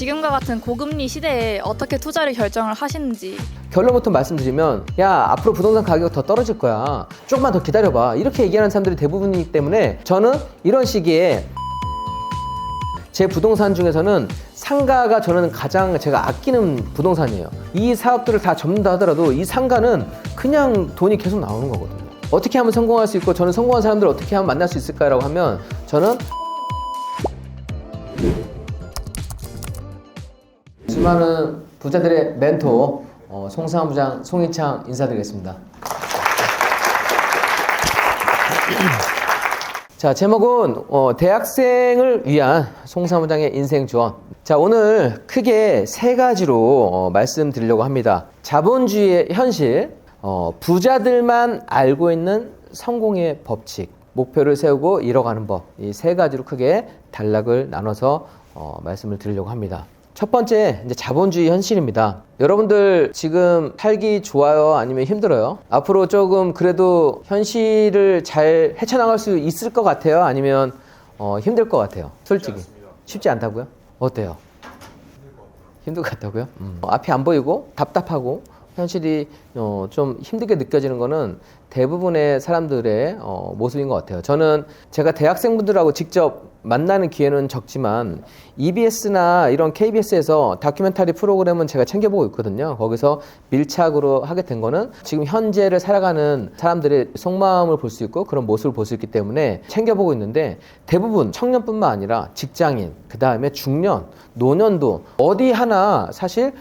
지금과 같은 고금리 시대에 어떻게 투자를 결정을 하시는지. 결론부터 말씀드리면 야 앞으로 부동산 가격 더 떨어질 거야 조금만 더 기다려봐 이렇게 얘기하는 사람들이 대부분이기 때문에 저는 이런 시기에 제 부동산 중에서는 상가가 저는 가장 제가 아끼는 부동산이에요. 이 사업들을 다 접는다 하더라도 이 상가는 그냥 돈이 계속 나오는 거거든요. 어떻게 하면 성공할 수 있고 저는 성공한 사람들을 어떻게 하면 만날 수 있을까라고 하면 저는 수많은 부자들의 멘토 송사무장 송희창 인사드리겠습니다. 자, 제목은 대학생을 위한 송사무장의 인생 조언. 자, 오늘 크게 세 가지로 말씀드리려고 합니다. 자본주의의 현실, 부자들만 알고 있는 성공의 법칙, 목표를 세우고 이뤄가는 법, 이 세 가지로 크게 단락을 나눠서 말씀을 드리려고 합니다. 첫 번째, 이제 자본주의 현실입니다. 여러분들 지금 살기 좋아요? 아니면 힘들어요? 앞으로 조금 그래도 현실을 잘 헤쳐나갈 수 있을 것 같아요? 아니면 힘들 것 같아요? 솔직히. 쉽지 않다고요? 어때요? 힘들 것 같다고요? 앞이 안 보이고 답답하고 현실이 좀 힘들게 느껴지는 거는 대부분의 사람들의 모습인 것 같아요. 저는 제가 대학생분들하고 직접 만나는 기회는 적지만 EBS나 이런 KBS에서 다큐멘터리 프로그램은 제가 챙겨보고 있거든요. 거기서 밀착으로 하게 된 거는 지금 현재를 살아가는 사람들의 속마음을 볼 수 있고 그런 모습을 볼 수 있기 때문에 챙겨보고 있는데 대부분 청년뿐만 아니라 직장인, 그 다음에 중년, 노년도 어디 하나 사실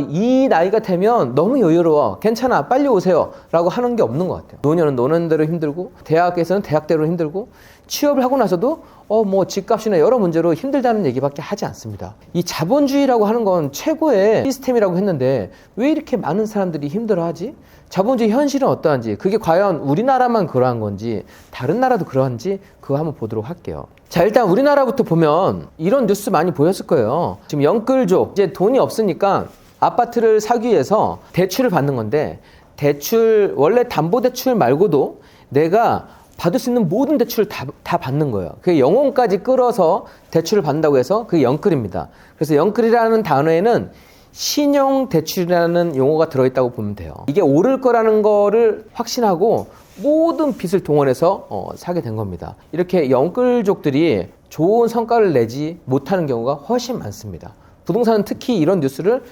이 나이가 되면 너무 여유로워 괜찮아 빨리 오세요 라고 하는 게 없는 것 같아요. 노년은 노년대로 힘들고 대학에서는 대학대로 힘들고 취업을 하고 나서도 뭐 집값이나 여러 문제로 힘들다는 얘기밖에 하지 않습니다. 이 자본주의라고 하는 건 최고의 시스템이라고 했는데 왜 이렇게 많은 사람들이 힘들어하지? 자본주의 현실은 어떠한지, 그게 과연 우리나라만 그러한 건지 다른 나라도 그러한지 그거 한번 보도록 할게요. 자, 일단 우리나라부터 보면 이런 뉴스 많이 보였을 거예요. 지금 영끌족, 이제 돈이 없으니까 아파트를 사기 위해서 대출을 받는 건데 대출, 원래 담보대출 말고도 내가 받을 수 있는 모든 대출을 다 받는 거예요. 그게 영혼까지 끌어서 대출을 받는다고 해서 그게 영끌입니다. 그래서 영끌이라는 단어에는 신용대출이라는 용어가 들어있다고 보면 돼요. 이게 오를 거라는 거를 확신하고 모든 빚을 동원해서 사게 된 겁니다. 이렇게 영끌족들이 좋은 성과를 내지 못하는 경우가 훨씬 많습니다. 부동산은 특히 이런 뉴스를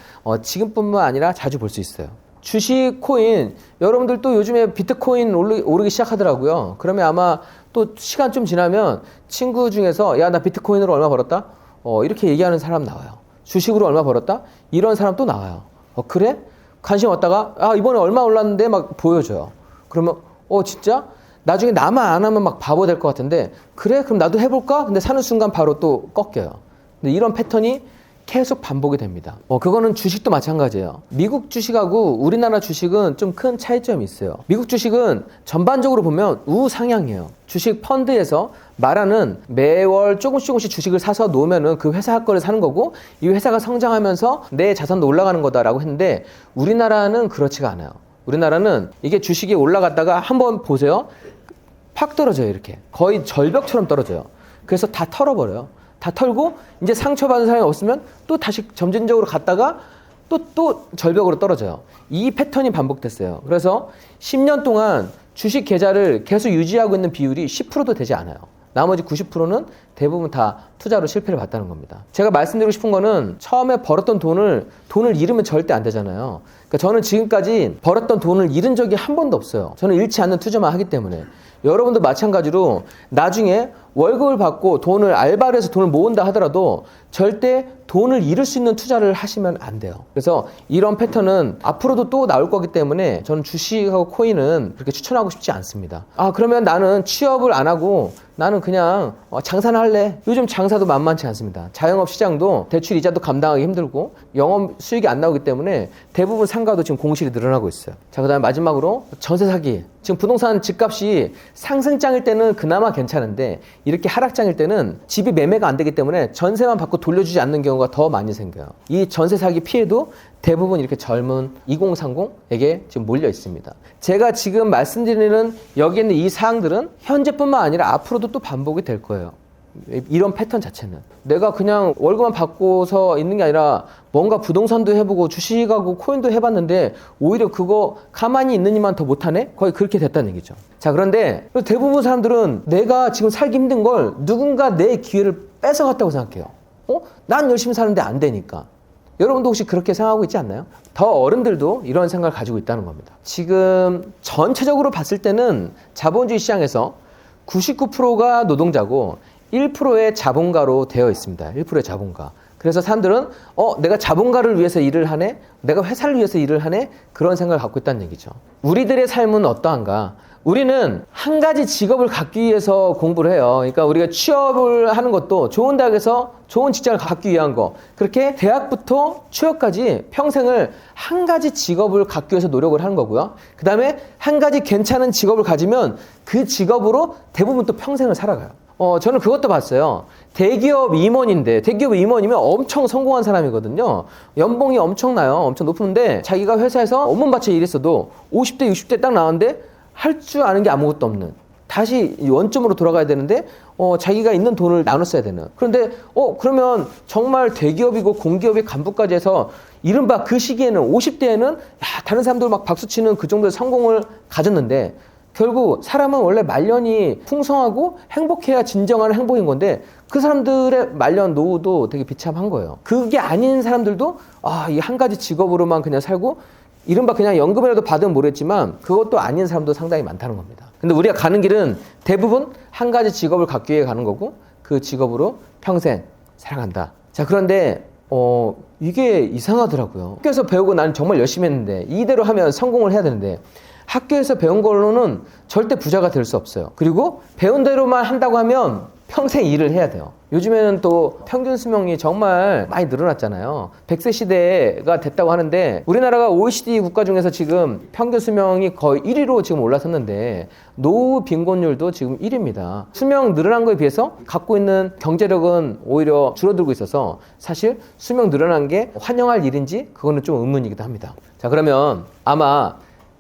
지금뿐만 아니라 자주 볼 수 있어요. 주식, 코인, 여러분들 또 요즘에 비트코인 오르기 시작하더라고요. 그러면 아마 또 시간 좀 지나면 친구 중에서 야, 나 비트코인으로 얼마 벌었다? 이렇게 얘기하는 사람 나와요. 주식으로 얼마 벌었다? 이런 사람 또 나와요. 그래? 관심 없다가 이번에 얼마 올랐는데 막 보여줘요. 그러면 진짜? 나중에 나만 안 하면 막 바보 될 것 같은데 그래? 그럼 나도 해볼까? 근데 사는 순간 바로 또 꺾여요. 근데 이런 패턴이 계속 반복이 됩니다. 그거는 주식도 마찬가지예요. 미국 주식하고 우리나라 주식은 좀 큰 차이점이 있어요. 미국 주식은 전반적으로 보면 우상향이에요. 주식 펀드에서 말하는 매월 조금씩 주식을 사서 놓으면은 그 회사 거를 사는 거고 이 회사가 성장하면서 내 자산도 올라가는 거다라고 했는데 우리나라는 그렇지가 않아요. 우리나라는 이게 주식이 올라갔다가 한번 보세요. 팍 떨어져요. 이렇게 거의 절벽처럼 떨어져요. 그래서 다 털어버려요. 다 털고 이제 상처받은 사람이 없으면 또 다시 점진적으로 갔다가 또 절벽으로 떨어져요. 이 패턴이 반복됐어요. 그래서 10년 동안 주식 계좌를 계속 유지하고 있는 비율이 10%도 되지 않아요. 나머지 90%는 대부분 다 투자로 실패를 봤다는 겁니다. 제가 말씀드리고 싶은 거는 처음에 벌었던 돈을 잃으면 절대 안 되잖아요. 그러니까 저는 지금까지 벌었던 돈을 잃은 적이 한 번도 없어요. 저는 잃지 않는 투자만 하기 때문에. 여러분도 마찬가지로 나중에 월급을 받고 알바를 해서 돈을 모은다 하더라도 절대 돈을 잃을 수 있는 투자를 하시면 안 돼요. 그래서 이런 패턴은 앞으로도 또 나올 거기 때문에 저는 주식하고 코인은 그렇게 추천하고 싶지 않습니다. 그러면 나는 취업을 안 하고 나는 그냥 장사나 할래. 요즘 장사도 만만치 않습니다. 자영업 시장도 대출 이자도 감당하기 힘들고 영업 수익이 안 나오기 때문에 대부분 상가도 지금 공실이 늘어나고 있어요. 자, 그다음에 마지막으로 전세 사기. 지금 부동산 집값이 상승장일 때는 그나마 괜찮은데 이렇게 하락장일 때는 집이 매매가 안 되기 때문에 전세만 받고 돌려주지 않는 경우가 더 많이 생겨요. 이 전세 사기 피해도 대부분 이렇게 젊은 2030에게 지금 몰려 있습니다. 제가 지금 말씀드리는 여기 있는 이 사항들은 현재뿐만 아니라 앞으로도 또 반복이 될 거예요. 이런 패턴 자체는. 내가 그냥 월급만 받고서 있는 게 아니라 뭔가 부동산도 해보고 주식하고 코인도 해봤는데 오히려 그거 가만히 있는 이만 더 못하네? 거의 그렇게 됐다는 얘기죠. 자, 그런데 대부분 사람들은 내가 지금 살기 힘든 걸 누군가 내 기회를 뺏어갔다고 생각해요. 난 열심히 사는데 안 되니까. 여러분도 혹시 그렇게 생각하고 있지 않나요? 더 어른들도 이런 생각을 가지고 있다는 겁니다. 지금 전체적으로 봤을 때는 자본주의 시장에서 99%가 노동자고 1%의 자본가로 되어 있습니다. 1%의 자본가. 그래서 사람들은 내가 자본가를 위해서 일을 하네? 내가 회사를 위해서 일을 하네? 그런 생각을 갖고 있다는 얘기죠. 우리들의 삶은 어떠한가? 우리는 한 가지 직업을 갖기 위해서 공부를 해요. 그러니까 우리가 취업을 하는 것도 좋은 대학에서 좋은 직장을 갖기 위한 거. 그렇게 대학부터 취업까지 평생을 한 가지 직업을 갖기 위해서 노력을 하는 거고요. 그 다음에 한 가지 괜찮은 직업을 가지면 그 직업으로 대부분 또 평생을 살아가요. 저는 그것도 봤어요. 대기업 임원인데, 대기업 임원이면 엄청 성공한 사람이거든요. 연봉이 엄청나요. 엄청 높은데, 자기가 회사에서 업무받쳐 일했어도 50대, 60대 딱 나왔는데, 할 줄 아는 게 아무것도 없는. 다시 원점으로 돌아가야 되는데, 자기가 있는 돈을 나눠 써야 되는. 그런데, 그러면 정말 대기업이고 공기업의 간부까지 해서, 이른바 그 시기에는, 50대에는, 다른 사람들 막 박수치는 그 정도의 성공을 가졌는데, 결국 사람은 원래 말년이 풍성하고 행복해야 진정한 행복인 건데 그 사람들의 말년 노후도 되게 비참한 거예요. 그게 아닌 사람들도 이 한 가지 직업으로만 그냥 살고 이른바 그냥 연금이라도 받으면 모르겠지만 그것도 아닌 사람도 상당히 많다는 겁니다. 근데 우리가 가는 길은 대부분 한 가지 직업을 갖기 위해 가는 거고 그 직업으로 평생 살아간다. 자, 그런데 이게 이상하더라고요. 학교에서 배우고 난 정말 열심히 했는데 이대로 하면 성공을 해야 되는데 학교에서 배운 걸로는 절대 부자가 될 수 없어요. 그리고 배운 대로만 한다고 하면 평생 일을 해야 돼요. 요즘에는 또 평균 수명이 정말 많이 늘어났잖아요. 100세 시대가 됐다고 하는데 우리나라가 OECD 국가 중에서 지금 평균 수명이 거의 1위로 지금 올라섰는데 노후 빈곤율도 지금 1위입니다. 수명 늘어난 거에 비해서 갖고 있는 경제력은 오히려 줄어들고 있어서 사실 수명 늘어난 게 환영할 일인지 그거는 좀 의문이기도 합니다. 자, 그러면 아마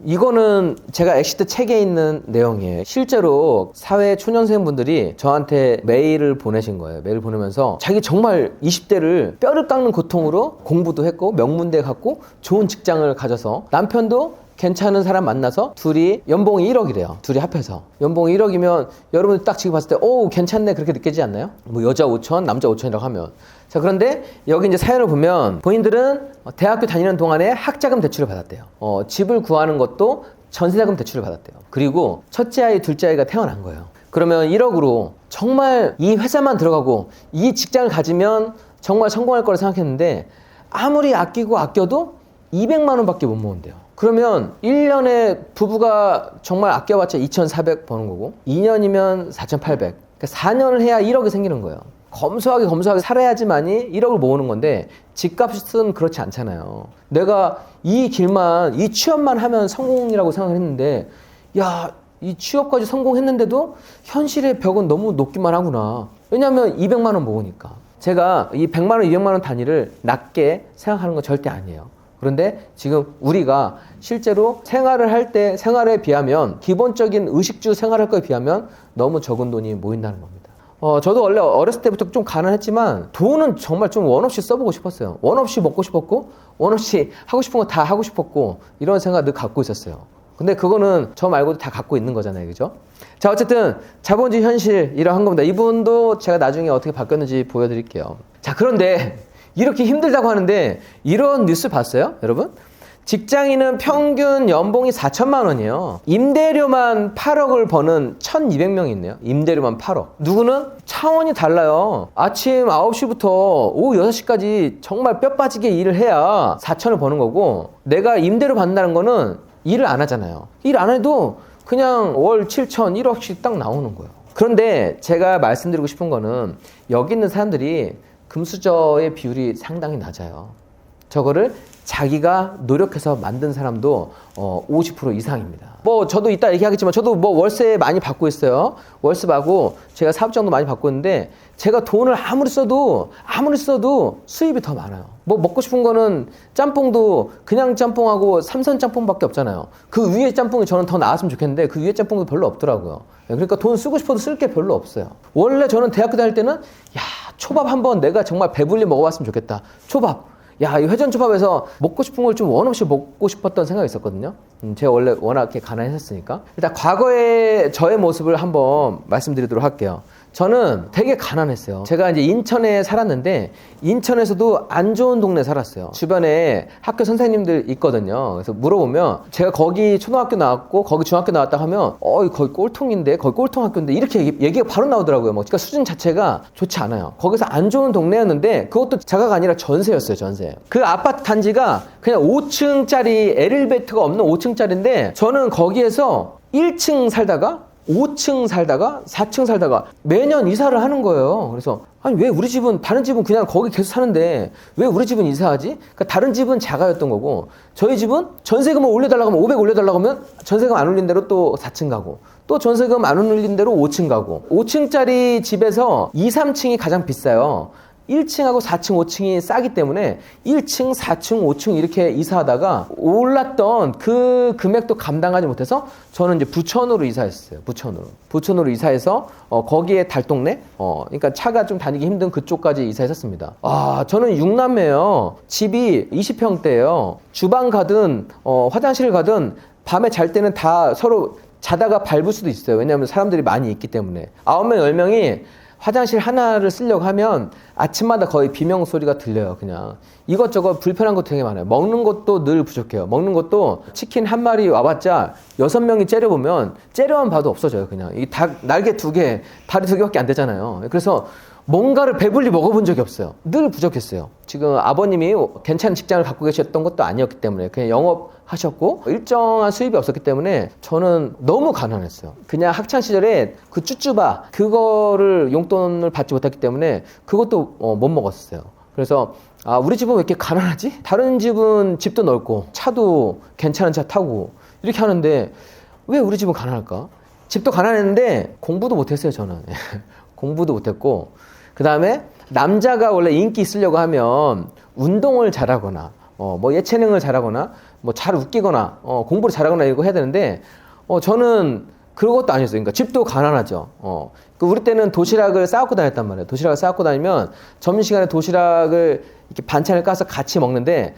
이거는 제가 엑시트 책에 있는 내용이에요. 실제로 사회 초년생분들이 저한테 메일을 보내신 거예요. 메일을 보내면서 자기 정말 20대를 뼈를 깎는 고통으로 공부도 했고 명문대 갔고 좋은 직장을 가져서 남편도 괜찮은 사람 만나서 둘이 연봉이 1억이래요. 둘이 합해서. 연봉이 1억이면 여러분 딱 지금 봤을 때 괜찮네 그렇게 느끼지 않나요? 뭐 여자 5천, 남자 5천이라고 하면. 자, 그런데 여기 이제 사연을 보면 본인들은 대학교 다니는 동안에 학자금 대출을 받았대요. 집을 구하는 것도 전세자금 대출을 받았대요. 그리고 첫째 아이, 둘째 아이가 태어난 거예요. 그러면 1억으로 정말 이 회사만 들어가고 이 직장을 가지면 정말 성공할 거라 생각했는데 아무리 아끼고 아껴도 200만 원밖에 못 모은대요. 그러면 1년에 부부가 정말 아껴봤자 2,400 버는 거고 2년이면 4,800. 그러니까 4년을 해야 1억이 생기는 거예요. 검소하게 살아야지만이 1억을 모으는 건데 집값은 그렇지 않잖아요. 내가 이 길만, 이 취업만 하면 성공이라고 생각을 했는데 이 취업까지 성공했는데도 현실의 벽은 너무 높기만 하구나. 왜냐하면 200만 원 모으니까. 제가 이 100만 원, 200만 원 단위를 낮게 생각하는 건 절대 아니에요. 그런데 지금 우리가 실제로 생활을 할 때 생활에 비하면 기본적인 의식주 생활할 거에 비하면 너무 적은 돈이 모인다는 겁니다. 저도 원래 어렸을 때부터 좀 가난했지만 돈은 정말 좀 원 없이 써보고 싶었어요. 원 없이 먹고 싶었고 원 없이 하고 싶은 거 다 하고 싶었고 이런 생각 늘 갖고 있었어요. 근데 그거는 저 말고도 다 갖고 있는 거잖아요. 그죠? 자, 어쨌든 자본주의 현실 이러한 겁니다. 이분도 제가 나중에 어떻게 바뀌었는지 보여드릴게요. 자, 그런데 이렇게 힘들다고 하는데 이런 뉴스 봤어요? 여러분? 직장인은 평균 연봉이 4천만 원이에요. 임대료만 8억을 버는 1,200명이 있네요. 임대료만 8억. 누구는 차원이 달라요. 아침 9시부터 오후 6시까지 정말 뼈 빠지게 일을 해야 4천을 버는 거고 내가 임대료 받는다는 거는 일을 안 하잖아요. 일 안 해도 그냥 월 7천, 1억씩 딱 나오는 거예요. 그런데 제가 말씀드리고 싶은 거는 여기 있는 사람들이 금수저의 비율이 상당히 낮아요. 저거를 자기가 노력해서 만든 사람도 50% 이상입니다. 뭐 저도 이따 얘기하겠지만 저도 뭐 월세 많이 받고 있어요. 월세 받고 제가 사업장도 많이 받고 있는데 제가 돈을 아무리 써도 수입이 더 많아요. 뭐 먹고 싶은 거는 짬뽕도 그냥 짬뽕하고 삼선 짬뽕밖에 없잖아요. 그 위에 짬뽕이 저는 더 나왔으면 좋겠는데 그 위에 짬뽕도 별로 없더라고요. 그러니까 돈 쓰고 싶어도 쓸 게 별로 없어요. 원래 저는 대학교 다닐 때는 야, 초밥 한번 내가 정말 배불리 먹어봤으면 좋겠다. 초밥. 야, 이 회전초밥에서 먹고 싶은 걸 좀 원 없이 먹고 싶었던 생각이 있었거든요. 제가 원래 워낙 이렇게 가난했었으니까. 일단 과거의 저의 모습을 한번 말씀드리도록 할게요. 저는 되게 가난했어요. 제가 이제 인천에 살았는데 인천에서도 안 좋은 동네 살았어요. 주변에 학교 선생님들 있거든요. 그래서 물어보면 제가 거기 초등학교 나왔고 거기 중학교 나왔다 하면 거기 꼴통인데 거기 꼴통 학교인데 이렇게 얘기가 바로 나오더라고요. 그러니까 수준 자체가 좋지 않아요. 거기서 안 좋은 동네였는데 그것도 자가가 아니라 전세였어요. 전세. 그 아파트 단지가 그냥 5층짜리 엘리베이터가 없는 5층짜리인데 저는 거기에서 1층 살다가 5층 살다가 4층 살다가 매년 이사를 하는 거예요. 그래서 아니 왜 우리 집은 다른 집은 그냥 거기 계속 사는데 왜 우리 집은 이사하지? 그러니까 다른 집은 자가였던 거고 저희 집은 전세금을 올려달라고 하면 500 올려달라고 하면 전세금 안 올린 대로 또 4층 가고 또 전세금 안 올린 대로 5층 가고 5층짜리 집에서 2, 3층이 가장 비싸요. 1층하고 4층, 5층이 싸기 때문에 1층, 4층, 5층 이렇게 이사하다가 올랐던 그 금액도 감당하지 못해서 저는 이제 부천으로 이사했어요. 부천으로 이사해서 거기에 달동네, 그러니까 차가 좀 다니기 힘든 그쪽까지 이사했었습니다. 아, 저는 6남매예요. 집이 20평대예요. 주방 가든 화장실 가든 밤에 잘 때는 다 서로 자다가 밟을 수도 있어요. 왜냐하면 사람들이 많이 있기 때문에 9명, 10명이 화장실 하나를 쓰려고 하면 아침마다 거의 비명 소리가 들려요. 그냥 이것저것 불편한 것도 되게 많아요. 먹는 것도 늘 부족해요. 먹는 것도 치킨 한 마리 와봤자 6명이 째려보면 째려만 봐도 없어져요. 그냥 이 닭 날개 2개, 다리 2개밖에 안 되잖아요. 그래서 뭔가를 배불리 먹어본 적이 없어요. 늘 부족했어요. 지금 아버님이 괜찮은 직장을 갖고 계셨던 것도 아니었기 때문에 그냥 영업하셨고 일정한 수입이 없었기 때문에 저는 너무 가난했어요. 그냥 학창시절에 그 쭈쭈바 그거를 용돈을 받지 못했기 때문에 그것도 못 먹었어요. 그래서 아, 우리 집은 왜 이렇게 가난하지? 다른 집은 집도 넓고 차도 괜찮은 차 타고 이렇게 하는데 왜 우리 집은 가난할까? 집도 가난했는데 공부도 못했어요. 저는 공부도 못했고 그 다음에 남자가 원래 인기 있으려고 하면 운동을 잘하거나 뭐 예체능을 잘하거나 뭐 잘 웃기거나 공부를 잘하거나 이거 해야 되는데 저는 그런 것도 아니었어요. 그러니까 집도 가난하죠. 우리 때는 도시락을 싸갖고 다녔단 말이에요. 도시락을 싸갖고 다니면 점심시간에 도시락을 이렇게 반찬을 까서 같이 먹는데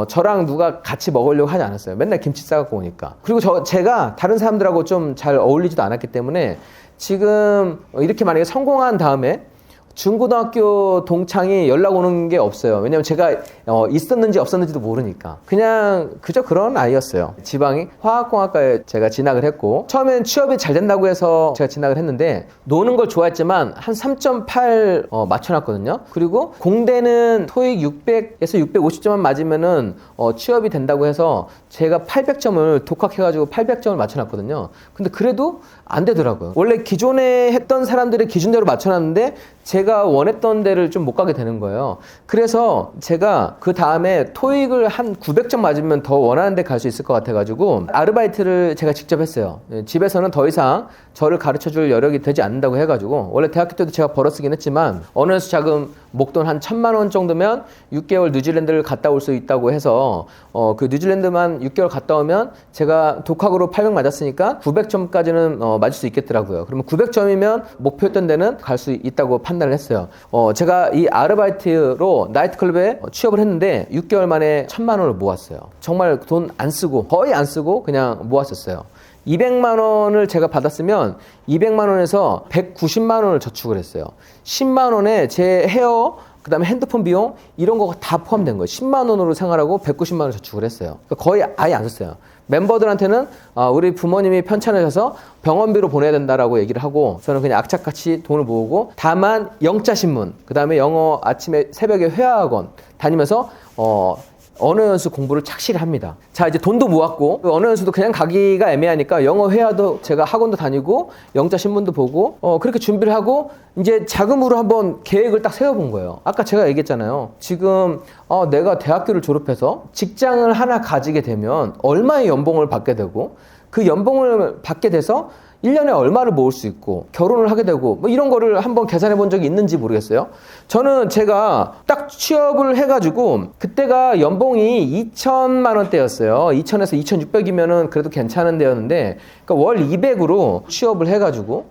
저랑 누가 같이 먹으려고 하지 않았어요. 맨날 김치 싸갖고 오니까. 그리고 제가 다른 사람들하고 좀 잘 어울리지도 않았기 때문에 지금 이렇게 만약에 성공한 다음에 중고등학교 동창이 연락 오는 게 없어요. 왜냐면 제가 있었는지 없었는지도 모르니까. 그냥 그저 그런 아이였어요. 지방이 화학공학과에 제가 진학을 했고 처음엔 취업이 잘 된다고 해서 제가 진학을 했는데 노는 걸 좋아했지만 한 3.8 맞춰놨거든요. 그리고 공대는 토익 600에서 650점만 맞으면은 취업이 된다고 해서 제가 800점을 독학해가지고 800점을 맞춰놨거든요. 근데 그래도 안 되더라고요. 원래 기존에 했던 사람들의 기준대로 맞춰놨는데 제가 원했던 데를 좀 못 가게 되는 거예요. 그래서 제가 그 다음에 토익을 한 900점 맞으면 더 원하는 데 갈 수 있을 것 같아가지고 아르바이트를 제가 직접 했어요. 집에서는 더 이상 저를 가르쳐줄 여력이 되지 않는다고 해가지고 원래 대학교 때도 제가 벌었긴 했지만 어느새 자금 목돈 한 1,000만 원 정도면 6개월 뉴질랜드를 갔다 올 수 있다고 해서 그 뉴질랜드만 6개월 갔다 오면 제가 독학으로 800 맞았으니까 900점까지는 맞을 수 있겠더라고요. 그러면 900점이면 목표했던 데는 갈 수 있다고 판단을 했어요. 제가 이 아르바이트로 나이트클럽에 취업을 했는데 6개월 만에 1,000만 원을 모았어요. 정말 돈 안 쓰고 거의 안 쓰고 그냥 모았었어요. 200만 원을 제가 받았으면 200만 원에서 190만 원을 저축을 했어요. 10만 원에 제 헤어 그 다음에 핸드폰 비용 이런 거가 다 포함된 거예요. 10만 원으로 생활하고 190만 원을 저축을 했어요. 그러니까 거의 아예 안 썼어요. 멤버들한테는 우리 부모님이 편찮으셔서 병원비로 보내야 된다라고 얘기를 하고 저는 그냥 악착같이 돈을 모으고 다만 영자신문 그 다음에 영어 아침에 새벽에 회화학원 다니면서 언어연수 공부를 착실히 합니다. 자, 이제 돈도 모았고 언어연수도 그냥 가기가 애매하니까 영어 회화도 제가 학원도 다니고 영자 신문도 보고 그렇게 준비를 하고 이제 자금으로 한번 계획을 딱 세워본 거예요. 아까 제가 얘기했잖아요. 지금 내가 대학교를 졸업해서 직장을 하나 가지게 되면 얼마의 연봉을 받게 되고 그 연봉을 받게 돼서 1년에 얼마를 모을 수 있고 결혼을 하게 되고 뭐 이런 거를 한번 계산해 본 적이 있는지 모르겠어요. 저는 제가 딱 취업을 해가지고 그때가 연봉이 2천만 원대였어요. 2천에서 2,600이면은 그래도 괜찮은 데였는데 그러니까 월 200으로 취업을 해가지고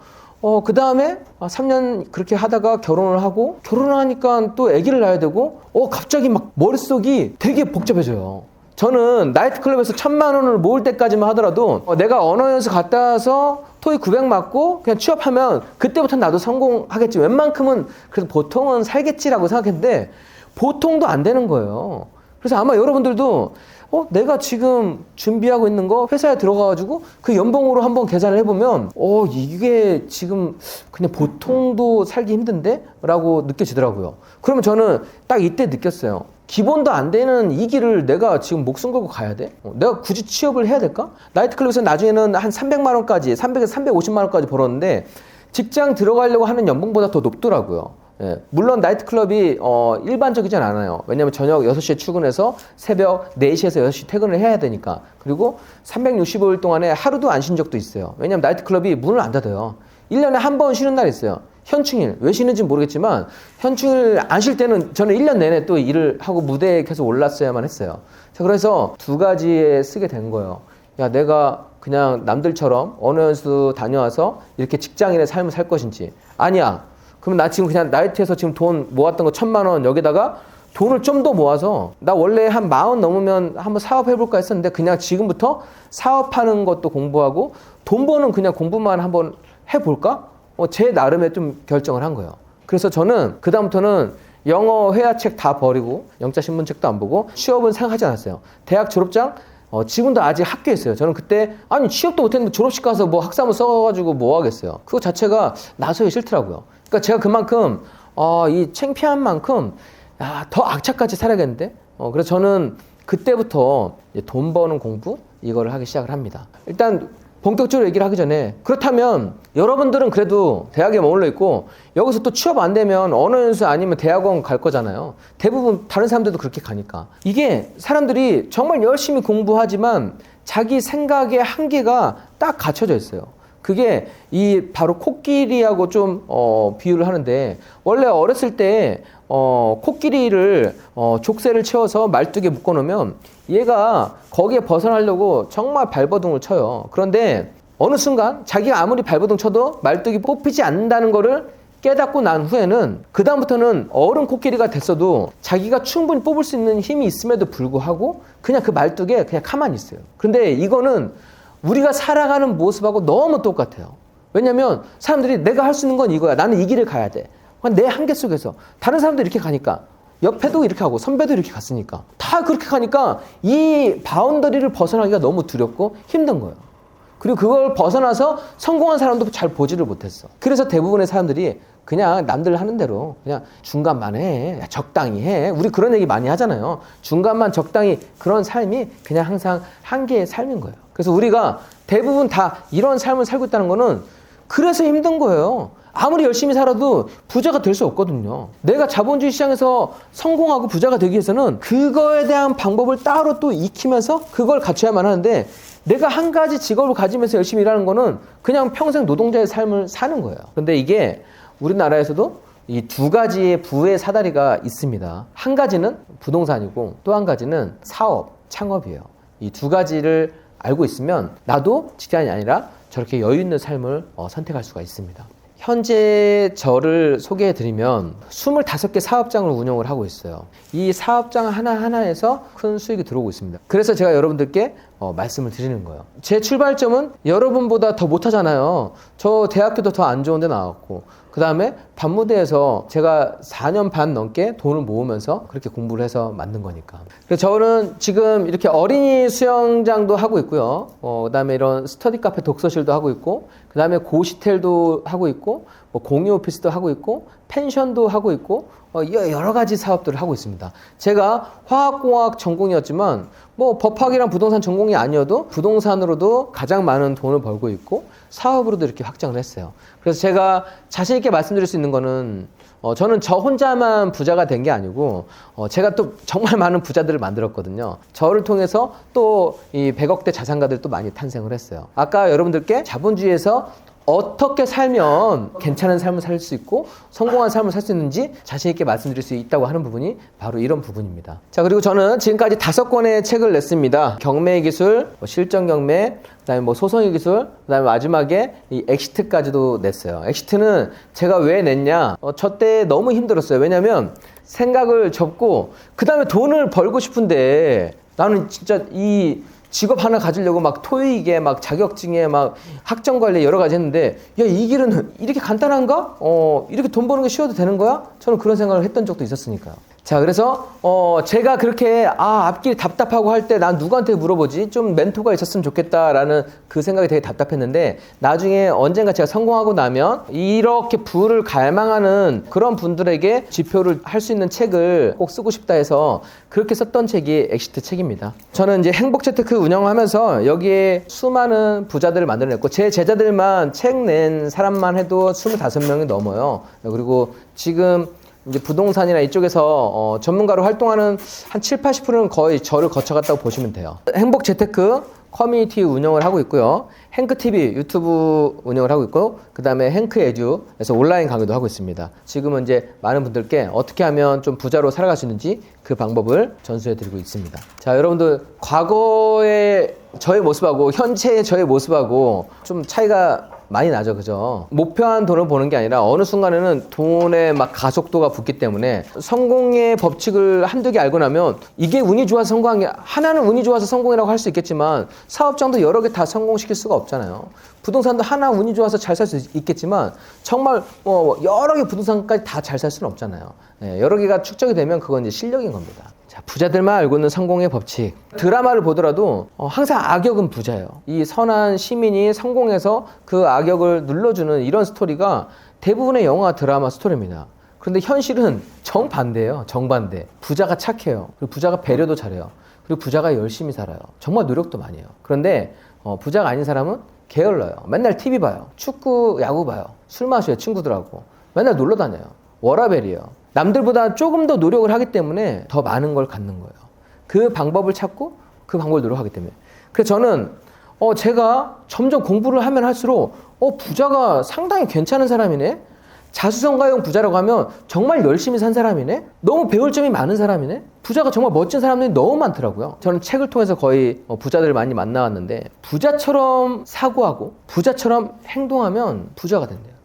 그 다음에 3년 그렇게 하다가 결혼을 하고 결혼을 하니까 또 아기를 낳아야 되고 갑자기 막 머릿속이 되게 복잡해져요. 저는 나이트클럽에서 1,000만 원을 모을 때까지만 하더라도 내가 언어연수 갔다 와서 토익 900 맞고 그냥 취업하면 그때부터 나도 성공하겠지. 웬만큼은 그래도 보통은 살겠지라고 생각했는데 보통도 안 되는 거예요. 그래서 아마 여러분들도 내가 지금 준비하고 있는 거 회사에 들어가가지고 그 연봉으로 한번 계산을 해보면 이게 지금 그냥 보통도 살기 힘든데? 라고 느껴지더라고요. 그러면 저는 딱 이때 느꼈어요. 기본도 안 되는 이 길을 내가 지금 목숨 걸고 가야 돼? 내가 굳이 취업을 해야 될까? 나이트클럽에서 나중에는 한 300만 원까지 300에서 350만 원까지 벌었는데 직장 들어가려고 하는 연봉보다 더 높더라고요. 예, 물론 나이트클럽이 일반적이진 않아요. 왜냐면 저녁 6시에 출근해서 새벽 4시에서 6시 퇴근을 해야 되니까. 그리고 365일 동안에 하루도 안 쉰 적도 있어요. 왜냐면 나이트클럽이 문을 안 닫아요. 1년에 한 번 쉬는 날이 있어요. 현충일. 왜 쉬는지 모르겠지만 현충일 안 쉴 때는 저는 1년 내내 또 일을 하고 무대에 계속 올랐어야만 했어요. 자, 그래서 두 가지에 쓰게 된 거예요. 야, 내가 그냥 남들처럼 언어연수 다녀와서 이렇게 직장인의 삶을 살 것인지. 아니야. 그럼 나 지금 그냥 나이트에서 지금 돈 모았던 거 1,000만 원 여기다가 돈을 좀 더 모아서 나 원래 한 40 넘으면 한번 사업해볼까 했었는데 그냥 지금부터 사업하는 것도 공부하고 돈 버는 그냥 공부만 한번 해볼까? 제 나름의 좀 결정을 한 거예요. 그래서 저는 그다음부터는 영어 회화책 다 버리고 영자 신문책도 안 보고 취업은 생각하지 않았어요. 대학 졸업장 지금도 아직 학교에 있어요. 저는 그때 취업도 못했는데 졸업식 가서 뭐 학사모 써가지고 뭐 하겠어요. 그거 자체가 나서기 싫더라고요. 그러니까 제가 그만큼 이 창피한 만큼 더 악착같이 살아야겠는데 그래서 저는 그때부터 돈 버는 공부 이거를 하기 시작을 합니다. 일단 본격적으로 얘기를 하기 전에 그렇다면 여러분들은 그래도 대학에 머물러 있고 여기서 또 취업 안 되면 언어연수 아니면 대학원 갈 거잖아요. 대부분 다른 사람들도 그렇게 가니까. 이게 사람들이 정말 열심히 공부하지만 자기 생각의 한계가 딱 갖춰져 있어요. 그게 이 바로 코끼리하고 좀 비유를 하는데 원래 어렸을 때 코끼리를 족쇄를 채워서 말뚝에 묶어 놓으면 얘가 거기에 벗어나려고 정말 발버둥을 쳐요. 그런데 어느 순간 자기가 아무리 발버둥 쳐도 말뚝이 뽑히지 않는다는 거를 깨닫고 난 후에는 그 다음부터는 어른 코끼리가 됐어도 자기가 충분히 뽑을 수 있는 힘이 있음에도 불구하고 그냥 그 말뚝에 그냥 가만히 있어요. 그런데 이거는 우리가 살아가는 모습하고 너무 똑같아요. 왜냐면 사람들이 내가 할 수 있는 건 이거야. 나는 이 길을 가야 돼. 내 한계 속에서 다른 사람들이 이렇게 가니까 옆에도 이렇게 하고 선배도 이렇게 갔으니까 다 그렇게 가니까 이 바운더리를 벗어나기가 너무 두렵고 힘든 거예요. 그리고 그걸 벗어나서 성공한 사람도 잘 보지를 못했어. 그래서 대부분의 사람들이 그냥 남들 하는 대로 그냥 중간만 해. 적당히 해. 우리 그런 얘기 많이 하잖아요. 중간만 적당히 그런 삶이 그냥 항상 한계의 삶인 거예요. 그래서 우리가 대부분 다 이런 삶을 살고 있다는 거는 그래서 힘든 거예요. 아무리 열심히 살아도 부자가 될 수 없거든요. 내가 자본주의 시장에서 성공하고 부자가 되기 위해서는 그거에 대한 방법을 따로 또 익히면서 그걸 갖춰야만 하는데 내가 한 가지 직업을 가지면서 열심히 일하는 거는 그냥 평생 노동자의 삶을 사는 거예요. 그런데 이게 우리나라에서도 이 두 가지의 부의 사다리가 있습니다. 한 가지는 부동산이고 또 한 가지는 사업, 창업이에요. 이 두 가지를 알고 있으면 나도 직장인이 아니라 저렇게 여유 있는 삶을 선택할 수가 있습니다. 현재 저를 소개해 드리면 25개 사업장을 운영을 하고 있어요. 이 사업장 하나하나에서 큰 수익이 들어오고 있습니다. 그래서 제가 여러분들께 말씀을 드리는 거예요. 제 출발점은 여러분보다 더 못하잖아요. 저 대학교도 더 안 좋은 데 나왔고 그 다음에 반무대에서 제가 4년 반 넘게 돈을 모으면서 그렇게 공부를 해서 만든 거니까. 그래서 저는 지금 이렇게 어린이 수영장도 하고 있고요. 그 다음에 이런 스터디 카페 독서실도 하고 있고 그 다음에 고시텔도 하고 있고 뭐 공유 오피스도 하고 있고 펜션도 하고 있고 여러 가지 사업들을 하고 있습니다. 제가 화학공학 전공이었지만 뭐 법학이랑 부동산 전공이 아니어도 부동산으로도 가장 많은 돈을 벌고 있고 사업으로도 이렇게 확장을 했어요. 그래서 제가 자신 있게 말씀드릴 수 있는 거는 저는 저 혼자만 부자가 된 게 아니고 제가 또 정말 많은 부자들을 만들었거든요. 저를 통해서 또 이 100억대 자산가들이 또 많이 탄생을 했어요. 아까 여러분들께 자본주의에서 어떻게 살면 괜찮은 삶을 살 수 있고 성공한 삶을 살 수 있는지 자신 있게 말씀드릴 수 있다고 하는 부분이 바로 이런 부분입니다. 자, 그리고 저는 지금까지 5권의 책을 냈습니다. 경매 기술, 실전 경매, 그다음에 뭐 소송의 기술, 그다음에 마지막에 이 엑시트까지도 냈어요. 엑시트는 제가 왜 냈냐? 저 때 너무 힘들었어요. 왜냐면 생각을 접고 그다음에 돈을 벌고 싶은데 나는 진짜 이 직업 하나 가지려고 막 토익에 막 자격증에 막 학점 관리 여러 가지 했는데 야, 이 길은 이렇게 간단한가? 이렇게 돈 버는 게 쉬워도 되는 거야? 저는 그런 생각을 했던 적도 있었으니까요. 자, 그래서 제가 그렇게 앞길이 답답하고 할 때 난 누구한테 물어보지? 좀 멘토가 있었으면 좋겠다라는 그 생각이 되게 답답했는데 나중에 언젠가 제가 성공하고 나면 이렇게 부를 갈망하는 그런 분들에게 지표를 할 수 있는 책을 꼭 쓰고 싶다 해서 그렇게 썼던 책이 엑시트 책입니다. 저는 이제 행복재테크 운영하면서 여기에 수많은 부자들을 만들어냈고 제 제자들만 책 낸 사람만 해도 25명이 넘어요. 그리고 지금 이제 부동산이나 이쪽에서 전문가로 활동하는 한 7, 80%는 거의 저를 거쳐갔다고 보시면 돼요. 행복재테크 커뮤니티 운영을 하고 있고요. 행크TV 유튜브 운영을 하고 있고 그 다음에 행크에듀에서 온라인 강의도 하고 있습니다. 지금은 이제 많은 분들께 어떻게 하면 좀 부자로 살아갈 수 있는지 그 방법을 전수해 드리고 있습니다. 자, 여러분들 과거의 저의 모습하고 현재의 저의 모습하고 좀 차이가 많이 나죠, 그죠? 목표한 돈을 버는 게 아니라 어느 순간에는 돈의 막 가속도가 붙기 때문에 성공의 법칙을 한두 개 알고 나면 이게 운이 좋아서 성공한 게 하나는 운이 좋아서 성공이라고 할 수 있겠지만 사업장도 여러 개 다 성공시킬 수가 없잖아요. 부동산도 하나 운이 좋아서 잘 살 수 있겠지만 정말 여러 개 부동산까지 다 잘 살 수는 없잖아요. 여러 개가 축적이 되면 그건 이제 실력인 겁니다. 자, 부자들만 알고 있는 성공의 법칙. 드라마를 보더라도 항상 악역은 부자예요. 이 선한 시민이 성공해서 그 악역을 눌러주는 이런 스토리가 대부분의 영화 드라마 스토리입니다. 그런데 현실은 정반대예요. 정반대. 부자가 착해요. 그리고 부자가 배려도 잘해요. 그리고 부자가 열심히 살아요. 정말 노력도 많이 해요. 그런데 부자가 아닌 사람은 게을러요. 맨날 TV 봐요. 축구, 야구 봐요. 술 마셔요. 친구들하고. 맨날 놀러 다녀요. 워라벨이에요. 남들보다 조금 더 노력을 하기 때문에 더 많은 걸 갖는 거예요. 그 방법을 찾고 그 방법을 노력하기 때문에. 그래서 저는 제가 점점 공부를 하면 할수록 부자가 상당히 괜찮은 사람이네. 자수성가형 부자라고 하면 정말 열심히 산 사람이네. 너무 배울 점이 많은 사람이네. 부자가 정말 멋진 사람들이 너무 많더라고요. 저는 책을 통해서 거의 부자들을 많이 만나왔는데 부자처럼 사고하고 부자처럼 행동하면 부자가 된대요.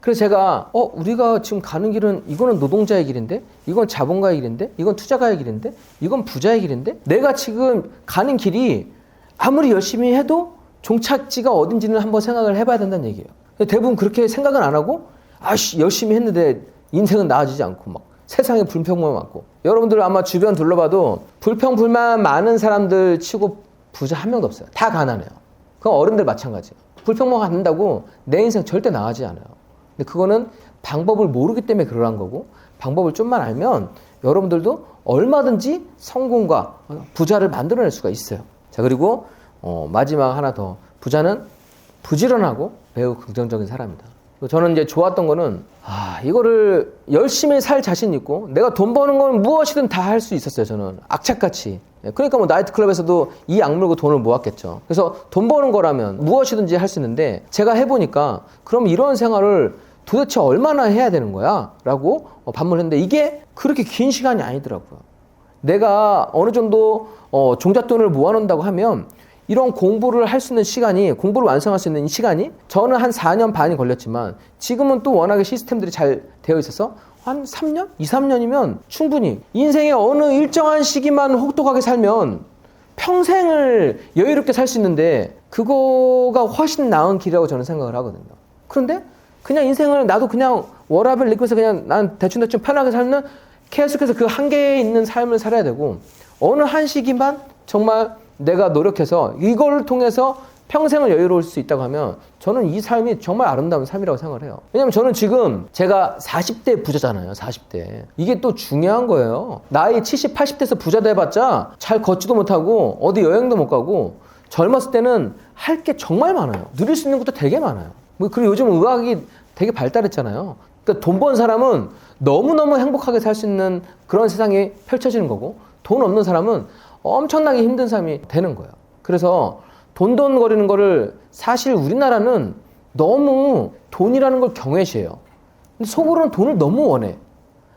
그래서 제가 우리가 지금 가는 길은 이거는 노동자의 길인데 이건 자본가의 길인데 이건 투자가의 길인데 이건 부자의 길인데 내가 지금 가는 길이 아무리 열심히 해도 종착지가 어딘지는 한번 생각을 해봐야 된다는 얘기예요. 대부분 그렇게 생각은 안 하고 열심히 했는데 인생은 나아지지 않고 막 세상에 불평만 많고 여러분들 아마 주변 둘러봐도 불평불만 많은 사람들 치고 부자 한 명도 없어요. 다 가난해요. 그건 어른들 마찬가지예요. 불평만 갖는다고 내 인생 절대 나아지지 않아요. 근데 그거는 방법을 모르기 때문에 그러한 거고 방법을 좀만 알면 여러분들도 얼마든지 성공과 부자를 만들어낼 수가 있어요. 자, 그리고 마지막 하나 더. 부자는 부지런하고 매우 긍정적인 사람이다. 저는 이제 좋았던 거는 이거를 열심히 살 자신 있고 내가 돈 버는 건 무엇이든 다 할 수 있었어요. 저는 악착같이. 그러니까 뭐 나이트클럽에서도 이 악물고 돈을 모았겠죠. 그래서 돈 버는 거라면 무엇이든지 할 수 있는데 제가 해보니까 그럼 이런 생활을 도대체 얼마나 해야 되는 거야? 라고 반문했는데 이게 그렇게 긴 시간이 아니더라고요. 내가 어느 정도 종잣돈을 모아놓는다고 하면 이런 공부를 할 수 있는 시간이, 공부를 완성할 수 있는 시간이 저는 한 4년 반이 걸렸지만 지금은 또 워낙에 시스템들이 잘 되어 있어서 한 3년? 2, 3년이면 충분히 인생의 어느 일정한 시기만 혹독하게 살면 평생을 여유롭게 살 수 있는데 그거가 훨씬 나은 길이라고 저는 생각을 하거든요. 그런데 그냥 인생을 나도 그냥 워라밸 느끼면서 그냥 난 대충대충 편하게 살면 계속해서 그 한계에 있는 삶을 살아야 되고 어느 한 시기만 정말 내가 노력해서 이걸 통해서 평생을 여유로울 수 있다고 하면 저는 이 삶이 정말 아름다운 삶이라고 생각을 해요. 왜냐면 저는 지금 제가 40대 부자잖아요. 40대. 이게 또 중요한 거예요. 나이 70, 80대에서 부자 돼봤자 잘 걷지도 못하고 어디 여행도 못 가고 젊었을 때는 할 게 정말 많아요. 누릴 수 있는 것도 되게 많아요. 그리고 요즘 의학이 되게 발달했잖아요. 그러니까 돈 번 사람은 너무너무 행복하게 살 수 있는 그런 세상이 펼쳐지는 거고 돈 없는 사람은 엄청나게 힘든 삶이 되는 거예요. 그래서 돈돈거리는 거를 사실 우리나라는 너무 돈이라는 걸 경외시해요. 근데 속으로는 돈을 너무 원해.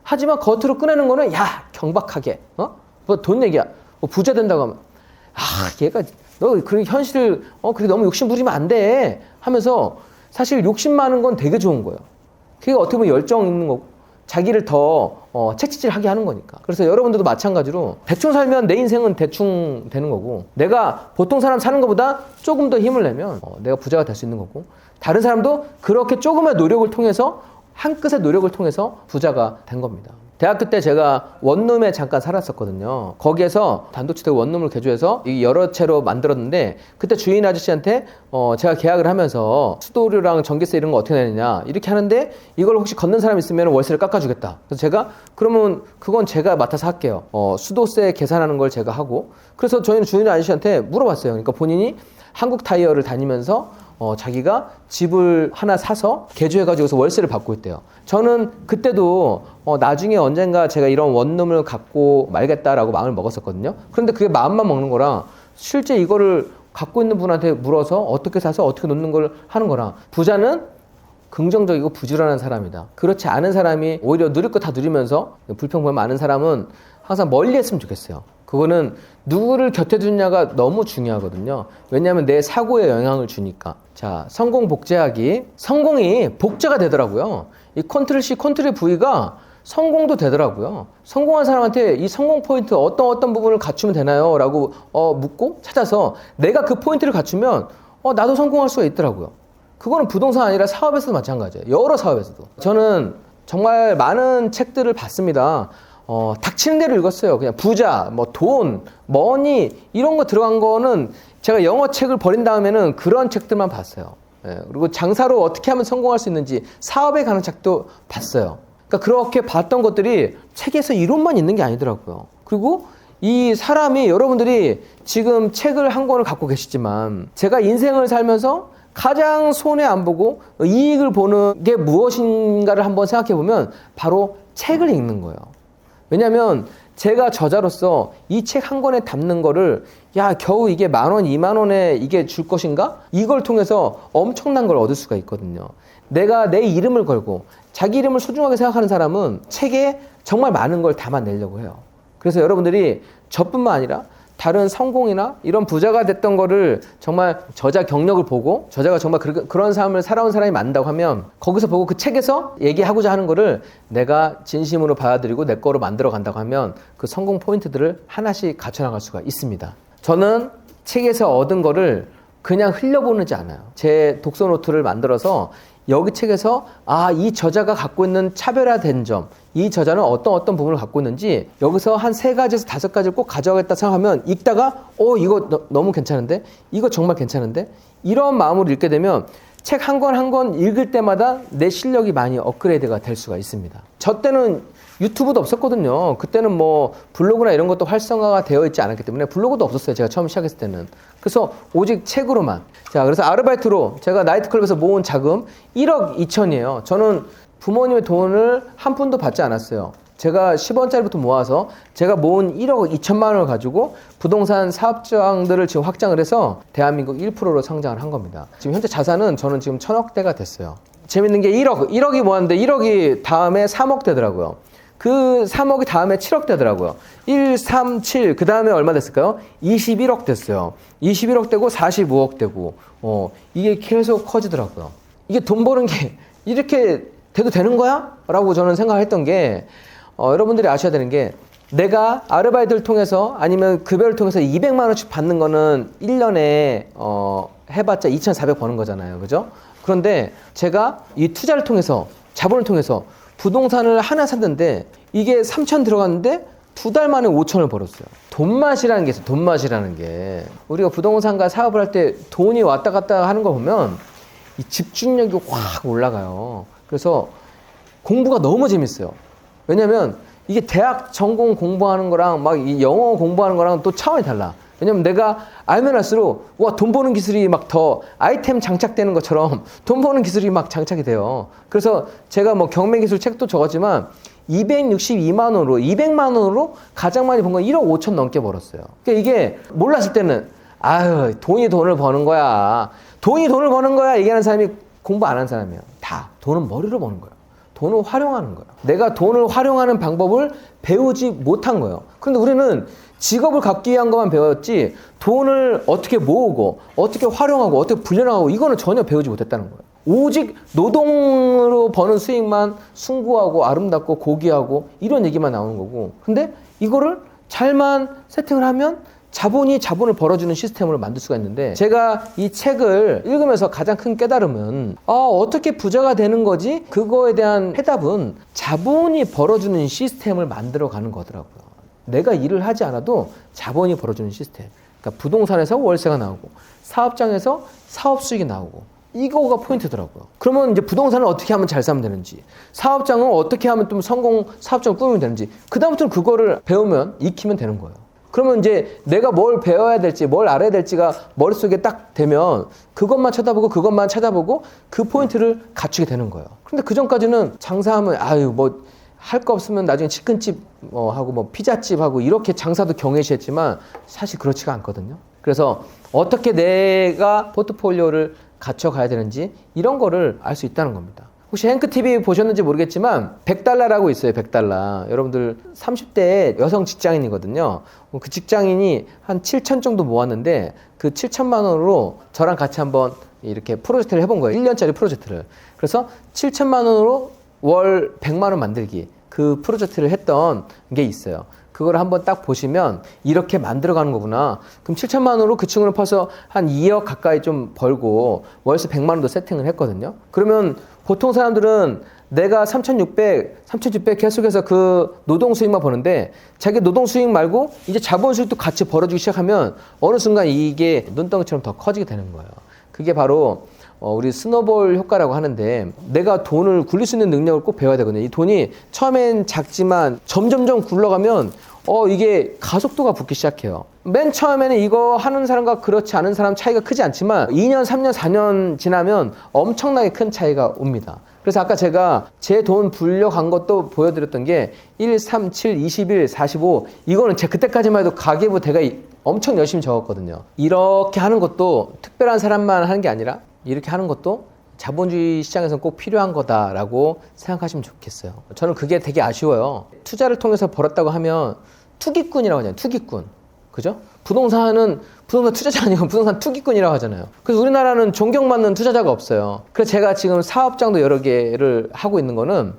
하지만 겉으로 꺼내는 거는 야 경박하게 뭐 돈 얘기야. 뭐 부자 된다고 하면 얘가 너 그 현실을 그렇게 너무 욕심 부리면 안 돼 하면서 사실 욕심 많은 건 되게 좋은 거예요. 그게 어떻게 보면 열정 있는 거고 자기를 더 채찍질하게 하는 거니까. 그래서 여러분들도 마찬가지로 대충 살면 내 인생은 대충 되는 거고 내가 보통 사람 사는 것보다 조금 더 힘을 내면 내가 부자가 될 수 있는 거고 다른 사람도 그렇게 조금의 노력을 통해서 한 끗의 노력을 통해서 부자가 된 겁니다. 대학교 때 제가 원룸에 잠깐 살았었거든요. 거기에서 단독주택 원룸을 개조해서 여러 채로 만들었는데 그때 주인 아저씨한테 제가 계약을 하면서 수도료랑 전기세 이런 거 어떻게 내느냐 이렇게 하는데 이걸 혹시 걷는 사람 있으면 월세를 깎아주겠다. 그래서 제가 그러면 그건 제가 맡아서 할게요. 수도세 계산하는 걸 제가 하고 그래서 저희는 주인 아저씨한테 물어봤어요. 그러니까 본인이 한국 타이어를 다니면서 자기가 집을 하나 사서 개조해가지고서 월세를 받고 있대요. 저는 그때도 나중에 언젠가 제가 이런 원룸을 갖고 말겠다라고 마음을 먹었었거든요. 그런데 그게 마음만 먹는 거랑 실제 이거를 갖고 있는 분한테 물어서 어떻게 사서 어떻게 놓는 걸 하는 거랑 부자는 긍정적이고 부지런한 사람이다. 그렇지 않은 사람이 오히려 누릴 거 다 누리면서 불평불만 많은 사람은 항상 멀리 했으면 좋겠어요. 그거는 누구를 곁에 두느냐가 너무 중요하거든요. 왜냐하면 내 사고에 영향을 주니까. 자, 성공 복제하기. 성공이 복제가 되더라고요. 이 컨트롤 C, 컨트롤 V가 성공도 되더라고요. 성공한 사람한테 이 성공 포인트 어떤 부분을 갖추면 되나요? 라고 묻고 찾아서 내가 그 포인트를 갖추면 나도 성공할 수가 있더라고요. 그거는 부동산 아니라 사업에서도 마찬가지예요. 여러 사업에서도. 저는 정말 많은 책들을 봤습니다. 닥치는 대로 읽었어요. 그냥 부자, 뭐 돈, 머니 이런 거 들어간 거는 제가 영어 책을 버린 다음에는 그런 책들만 봤어요. 그리고 장사로 어떻게 하면 성공할 수 있는지 사업에 관한 책도 봤어요. 그러니까 그렇게 봤던 것들이 책에서 이론만 있는 게 아니더라고요. 그리고 이 사람이 여러분들이 지금 책을 한 권을 갖고 계시지만 제가 인생을 살면서 가장 손해 안 보고 이익을 보는 게 무엇인가를 한번 생각해 보면 바로 책을 읽는 거예요. 왜냐하면 제가 저자로서 이 책 한 권에 담는 거를 겨우 이게 10,000원, 20,000원에 이게 줄 것인가? 이걸 통해서 엄청난 걸 얻을 수가 있거든요. 내가 내 이름을 걸고 자기 이름을 소중하게 생각하는 사람은 책에 정말 많은 걸 담아내려고 해요. 그래서 여러분들이 저뿐만 아니라 다른 성공이나 이런 부자가 됐던 거를 정말 저자 경력을 보고 저자가 정말 그런 삶을 살아온 사람이 많다고 하면 거기서 보고 그 책에서 얘기하고자 하는 거를 내가 진심으로 받아들이고 내 거로 만들어 간다고 하면 그 성공 포인트들을 하나씩 갖춰나갈 수가 있습니다. 저는 책에서 얻은 거를 그냥 흘려보내지 않아요. 제 독서 노트를 만들어서 여기 책에서 이 저자가 갖고 있는 차별화된 점, 이 저자는 어떤 부분을 갖고 있는지 여기서 한 3가지에서 5가지를 꼭 가져가겠다 생각하면 읽다가 이거 너무 괜찮은데? 이거 정말 괜찮은데? 이런 마음으로 읽게 되면 책 한 권 한 권 읽을 때마다 내 실력이 많이 업그레이드가 될 수가 있습니다. 저 때는 유튜브도 없었거든요. 그때는 뭐 블로그나 이런 것도 활성화가 되어 있지 않았기 때문에 블로그도 없었어요. 제가 처음 시작했을 때는. 그래서 오직 책으로만. 자, 그래서 아르바이트로 제가 나이트클럽에서 모은 자금 1억 2천이에요. 저는 부모님의 돈을 한 푼도 받지 않았어요. 제가 10원짜리부터 모아서 제가 모은 1억 2천만 원을 가지고 부동산 사업장들을 지금 확장을 해서 대한민국 1%로 성장을 한 겁니다. 지금 현재 자산은 저는 지금 1,000억대가 됐어요. 재밌는 게 1억이 모았는데 1억이 다음에 3억 되더라고요. 그 3억이 다음에 7억 되더라고요. 1, 3, 7, 그 다음에 얼마 됐을까요? 21억 됐어요. 21억 되고 45억 되고, 이게 계속 커지더라고요. 이게 돈 버는 게 이렇게 돼도 되는 거야? 라고 저는 생각했던 게, 여러분들이 아셔야 되는 게, 내가 아르바이트를 통해서 아니면 급여를 통해서 200만 원씩 받는 거는 1년에, 해봤자 2,400 버는 거잖아요. 그죠? 그런데 제가 이 투자를 통해서, 자본을 통해서 부동산을 하나 샀는데 이게 3천 들어갔는데 2달 만에 5천을 벌었어요. 돈맛이라는 게 있어요. 돈맛이라는 게. 우리가 부동산과 사업을 할 때 돈이 왔다 갔다 하는 거 보면 이 집중력이 확 올라가요. 그래서 공부가 너무 재밌어요. 왜냐면 이게 대학 전공 공부하는 거랑 막 이 영어 공부하는 거랑 또 차원이 달라. 왜냐면 내가 알면 할수록 와, 돈 버는 기술이 막 더 아이템 장착되는 것처럼 돈 버는 기술이 막 장착이 돼요. 그래서 제가 뭐 경매 기술 책도 적었지만 262만 원으로 200만 원으로 가장 많이 번 건 1억 5천 넘게 벌었어요. 그러니까 이게 몰랐을 때는 아유, 돈이 돈을 버는 거야. 돈이 돈을 버는 거야 얘기하는 사람이 공부 안 한 사람이에요. 다 돈은 머리로 버는 거예요. 돈을 활용하는 거예요. 내가 돈을 활용하는 방법을 배우지 못한 거예요. 그런데 우리는 직업을 갖기 위한 것만 배웠지 돈을 어떻게 모으고 어떻게 활용하고 어떻게 불려나가고 이거는 전혀 배우지 못했다는 거예요. 오직 노동으로 버는 수익만 숭고하고 아름답고 고귀하고 이런 얘기만 나오는 거고, 근데 이거를 잘만 세팅을 하면 자본이 자본을 벌어주는 시스템을 만들 수가 있는데, 제가 이 책을 읽으면서 가장 큰 깨달음은 어떻게 부자가 되는 거지? 그거에 대한 해답은 자본이 벌어주는 시스템을 만들어가는 거더라고요. 내가 일을 하지 않아도 자본이 벌어주는 시스템. 그러니까 부동산에서 월세가 나오고 사업장에서 사업 수익이 나오고, 이거가 포인트더라고요. 그러면 이제 부동산을 어떻게 하면 잘 사면 되는지, 사업장을 어떻게 하면 좀 성공 사업장을 꾸미면 되는지, 그다음부터는 그거를 배우면 익히면 되는 거예요. 그러면 이제 내가 뭘 배워야 될지, 뭘 알아야 될지가 머릿속에 딱 되면 그것만 쳐다보고 그것만 찾아보고 그 포인트를 갖추게 되는 거예요. 그런데 그 전까지는 장사하면 아유 뭐 할 거 없으면 나중에 치킨집 하고 뭐 피자집 하고 이렇게 장사도 경외시했지만 사실 그렇지가 않거든요. 그래서 어떻게 내가 포트폴리오를 갖춰가야 되는지 이런 거를 알 수 있다는 겁니다. 혹시 행크TV 보셨는지 모르겠지만 $100라고 있어요. $100. 여러분들 30대 여성 직장인이거든요. 그 직장인이 한 7천 정도 모았는데 그 7천만 원으로 저랑 같이 한번 이렇게 프로젝트를 해본 거예요. 1년짜리 프로젝트를. 그래서 7천만 원으로 월 100만 원 만들기, 그 프로젝트를 했던 게 있어요. 그걸 한번 딱 보시면 이렇게 만들어가는 거구나. 그럼 7천만 원으로 그 친구를 퍼서 한 2억 가까이 좀 벌고 월세 100만 원도 세팅을 했거든요. 그러면 보통 사람들은 내가 3,600 계속해서 그 노동 수익만 버는데 자기 노동 수익 말고 이제 자본 수익도 같이 벌어주기 시작하면 어느 순간 이게 눈덩이처럼 더 커지게 되는 거예요. 그게 바로 우리 스노볼 효과라고 하는데, 내가 돈을 굴릴 수 있는 능력을 꼭 배워야 되거든요. 이 돈이 처음엔 작지만 점점점 굴러가면 이게 가속도가 붙기 시작해요. 맨 처음에는 이거 하는 사람과 그렇지 않은 사람 차이가 크지 않지만 2년, 3년, 4년 지나면 엄청나게 큰 차이가 옵니다. 그래서 아까 제가 제 돈 불려간 것도 보여드렸던 게 1, 3, 7, 21, 45 이거는 제 그때까지만 해도 가계부 대가 엄청 열심히 적었거든요. 이렇게 하는 것도 특별한 사람만 하는 게 아니라 이렇게 하는 것도 자본주의 시장에서는 꼭 필요한 거다라고 생각하시면 좋겠어요. 저는 그게 되게 아쉬워요. 투자를 통해서 벌었다고 하면 투기꾼이라고 하잖아요. 투기꾼. 그죠? 부동산은 부동산 투자자 아니고 부동산 투기꾼이라고 하잖아요. 그래서 우리나라는 존경받는 투자자가 없어요. 그래서 제가 지금 사업장도 여러 개를 하고 있는 거는,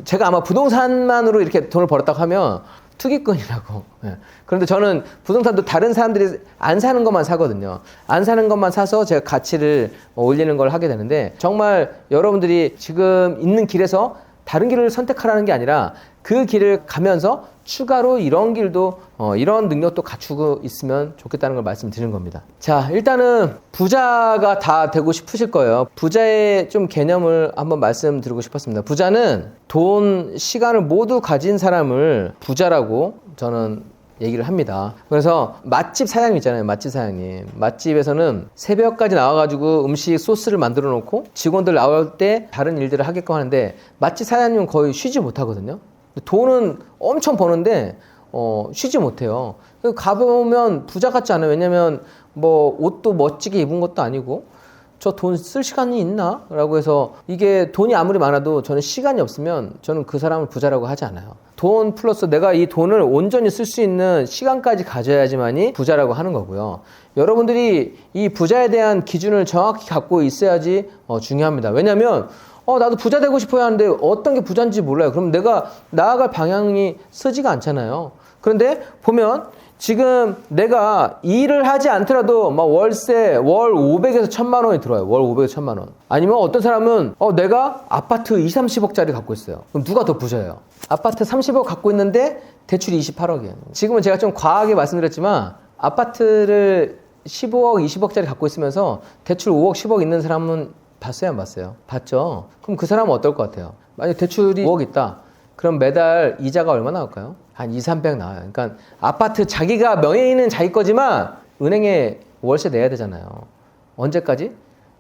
제가 아마 부동산만으로 이렇게 돈을 벌었다고 하면 투기꾼이라고. 예. 그런데 저는 부동산도 다른 사람들이 안 사는 것만 사거든요. 안 사는 것만 사서 제가 가치를 올리는 걸 하게 되는데, 정말 여러분들이 지금 있는 길에서 다른 길을 선택하라는 게 아니라 그 길을 가면서 추가로 이런 길도 이런 능력도 갖추고 있으면 좋겠다는 걸 말씀드리는 겁니다. 자, 일단은 부자가 다 되고 싶으실 거예요. 부자의 좀 개념을 한번 말씀드리고 싶었습니다. 부자는 돈, 시간을 모두 가진 사람을 부자라고 저는 얘기를 합니다. 그래서 맛집 사장님 있잖아요. 맛집 사장님. 맛집에서는 새벽까지 나와가지고 음식 소스를 만들어 놓고 직원들 나올 때 다른 일들을 하게끔 하는데, 맛집 사장님은 거의 쉬지 못하거든요. 돈은 엄청 버는데 쉬지 못해요. 가보면 부자 같지 않아요. 왜냐면 뭐 옷도 멋지게 입은 것도 아니고, 저 돈 쓸 시간이 있나? 라고 해서, 이게 돈이 아무리 많아도 저는 시간이 없으면 저는 그 사람을 부자라고 하지 않아요. 돈 플러스 내가 이 돈을 온전히 쓸 수 있는 시간까지 가져야지만이 부자라고 하는 거고요. 여러분들이 이 부자에 대한 기준을 정확히 갖고 있어야지 중요합니다. 왜냐면 나도 부자 되고 싶어야 하는데 어떤 게 부자인지 몰라요. 그럼 내가 나아갈 방향이 서지가 않잖아요. 그런데 보면 지금 내가 일을 하지 않더라도 막 월세 월 500에서 1000만 원이 들어요. 월 500에서 1000만 원. 아니면 어떤 사람은 내가 아파트 2, 30억짜리 갖고 있어요. 그럼 누가 더 부자예요? 아파트 30억 갖고 있는데 대출이 28억이에요. 지금은 제가 좀 과하게 말씀드렸지만 아파트를 15억, 20억짜리 갖고 있으면서 대출 5억, 10억 있는 사람은 봤어요, 안 봤어요? 봤죠. 그럼 그 사람은 어떨 것 같아요? 만약 대출이 5억 있다. 그럼 매달 이자가 얼마 나올까요? 한 2, 300 나와요. 그러니까 아파트 자기가 명예있는 자기 거지만 은행에 월세 내야 되잖아요. 언제까지?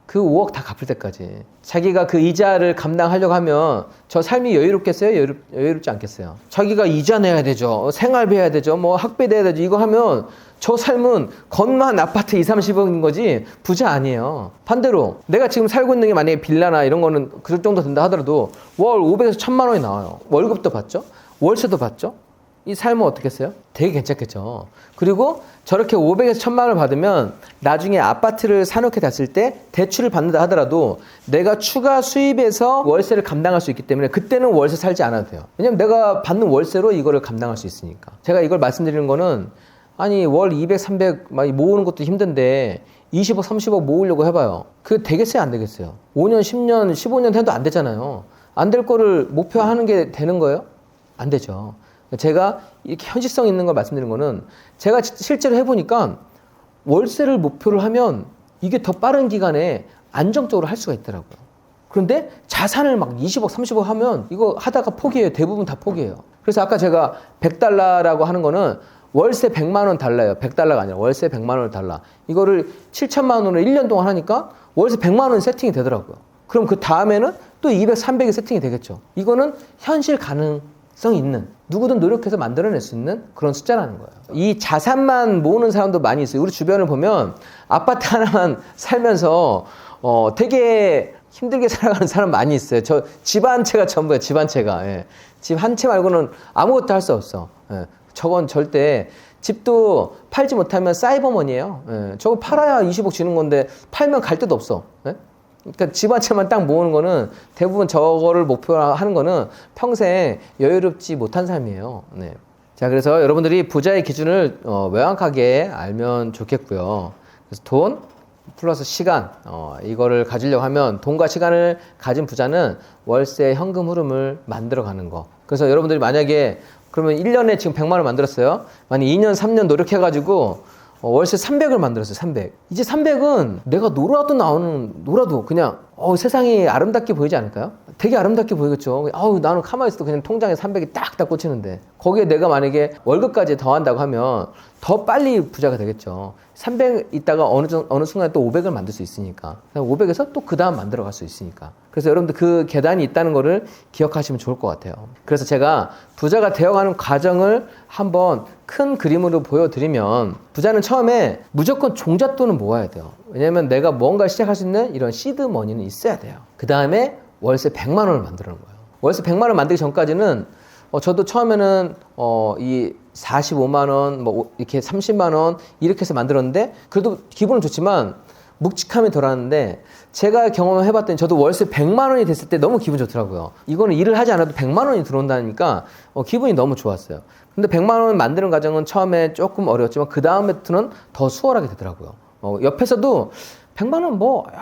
그 5억 다 갚을 때까지. 자기가 그 이자를 감당하려고 하면 저 삶이 여유롭겠어요? 여유롭지 않겠어요? 자기가 이자 내야 되죠. 생활비 해야 되죠. 뭐 학비 내야 되죠. 이거 하면 저 삶은 겉만 아파트 2, 30억인 거지 부자 아니에요. 반대로 내가 지금 살고 있는 게 만약에 빌라나 이런 거는 그 정도 된다 하더라도 월 500에서 1000만 원이 나와요. 월급도 받죠. 월세도 받죠. 이 삶은 어떻겠어요? 되게 괜찮겠죠. 그리고 저렇게 500에서 1000만 원을 받으면 나중에 아파트를 사놓게 됐을 때 대출을 받는다 하더라도 내가 추가 수입에서 월세를 감당할 수 있기 때문에 그때는 월세 살지 않아도 돼요. 왜냐면 내가 받는 월세로 이거를 감당할 수 있으니까. 제가 이걸 말씀드리는 거는 아니 월 200, 300 모으는 것도 힘든데 20억, 30억 모으려고 해봐요. 그게 되겠어요? 안 되겠어요? 5년, 10년, 15년 해도 안 되잖아요. 안 될 거를 목표하는 게 되는 거예요? 안 되죠. 제가 이렇게 현실성 있는 걸 말씀드리는 거는 제가 실제로 해보니까 월세를 목표를 하면 이게 더 빠른 기간에 안정적으로 할 수가 있더라고요. 그런데 자산을 막 20억, 30억 하면 이거 하다가 포기해요. 대부분 다 포기해요. 그래서 아까 제가 100달러라고 하는 거는 월세 100만 원 달라요. 100달러가 아니라 월세 100만 원을 달라. 이거를 7천만 원을 1년 동안 하니까 월세 100만 원 세팅이 되더라고요. 그럼 그 다음에는 또 200, 300이 세팅이 되겠죠. 이거는 현실 가능성 있는, 누구든 노력해서 만들어낼 수 있는 그런 숫자라는 거예요. 이 자산만 모으는 사람도 많이 있어요. 우리 주변을 보면 아파트 하나만 살면서 되게 힘들게 살아가는 사람 많이 있어요. 저 집 한 채가 전부예요. 집 한 채가. 예. 집 한 채 말고는 아무것도 할 수 없어. 예. 저건 절대 집도 팔지 못하면 사이버머니예요. 예. 저거 팔아야 20억 주는 건데 팔면 갈 데도 없어. 예? 그러니까 집 한 채만 딱 모으는 거는 대부분 저거를 목표로 하는 거는 평생 여유롭지 못한 삶이에요. 네. 자, 그래서 여러분들이 부자의 기준을 명확하게 알면 좋겠고요. 그래서 돈 플러스 시간, 이거를 가지려고 하면 돈과 시간을 가진 부자는 월세 현금 흐름을 만들어 가는 거. 그래서 여러분들이 만약에 그러면 1년에 지금 100만 원 만들었어요. 만약 2년, 3년 노력해가지고 월세 300을 만들었어요. 300. 이제 300은 내가 놀아도 그냥 세상이 아름답게 보이지 않을까요? 되게 아름답게 보이겠죠. 나는 가만히 있어도 그냥 통장에 300이 딱딱 꽂히는데 거기에 내가 만약에 월급까지 더한다고 하면 더 빨리 부자가 되겠죠. 300 있다가 어느 순간에 또 500을 만들 수 있으니까 500에서 또 그 다음 만들어 갈 수 있으니까. 그래서 여러분들 그 계단이 있다는 거를 기억하시면 좋을 것 같아요. 그래서 제가 부자가 되어가는 과정을 한번 큰 그림으로 보여드리면 부자는 처음에 무조건 종잣돈은 모아야 돼요. 왜냐면 내가 뭔가 시작할 수 있는 이런 시드 머니는 있어야 돼요. 그 다음에 월세 100만 원을 만드는 거예요. 월세 100만 원 만들기 전까지는 저도 처음에는 이 45만 원, 뭐 이렇게 30만 원 이렇게 해서 만들었는데 그래도 기분은 좋지만 묵직함이 덜하는데 제가 경험해봤더니 저도 월세 100만 원이 됐을 때 너무 기분 좋더라고요. 이거는 일을 하지 않아도 100만 원이 들어온다니까 기분이 너무 좋았어요. 근데 100만 원 만드는 과정은 처음에 조금 어려웠지만 그 다음부터는 더 수월하게 되더라고요. 옆에서도 100만 원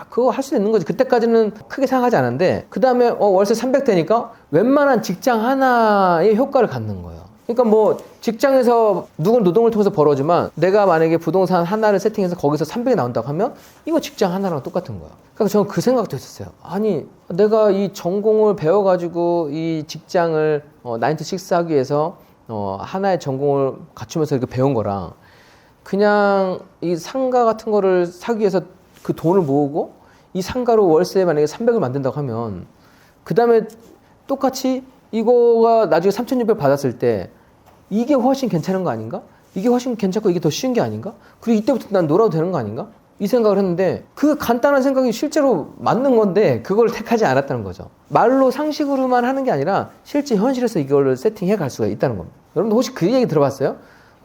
그거 할 수 있는 거지. 그때까지는 크게 생각하지 않았는데 그 다음에 월세 300 되니까 웬만한 직장 하나의 효과를 갖는 거예요. 그러니까 직장에서 누군 노동을 통해서 벌어지만 내가 만약에 부동산 하나를 세팅해서 거기서 300이 나온다고 하면 이거 직장 하나랑 똑같은 거야. 그러니까 저는 그 생각도 했었어요. 아니 내가 이 전공을 배워가지고 이 직장을 9 to 6 하기 위해서 하나의 전공을 갖추면서 이렇게 배운 거랑 그냥 이 상가 같은 거를 사기 위해서 그 돈을 모으고 이 상가로 월세 만약에 300을 만든다고 하면 그 다음에 똑같이 이거가 나중에 3,600 받았을 때 이게 훨씬 괜찮은 거 아닌가? 이게 훨씬 괜찮고 이게 더 쉬운 게 아닌가? 그리고 이때부터 난 놀아도 되는 거 아닌가? 이 생각을 했는데 그 간단한 생각이 실제로 맞는 건데 그걸 택하지 않았다는 거죠. 말로 상식으로만 하는 게 아니라 실제 현실에서 이걸 세팅해 갈 수가 있다는 겁니다. 여러분들 혹시 그 얘기 들어봤어요?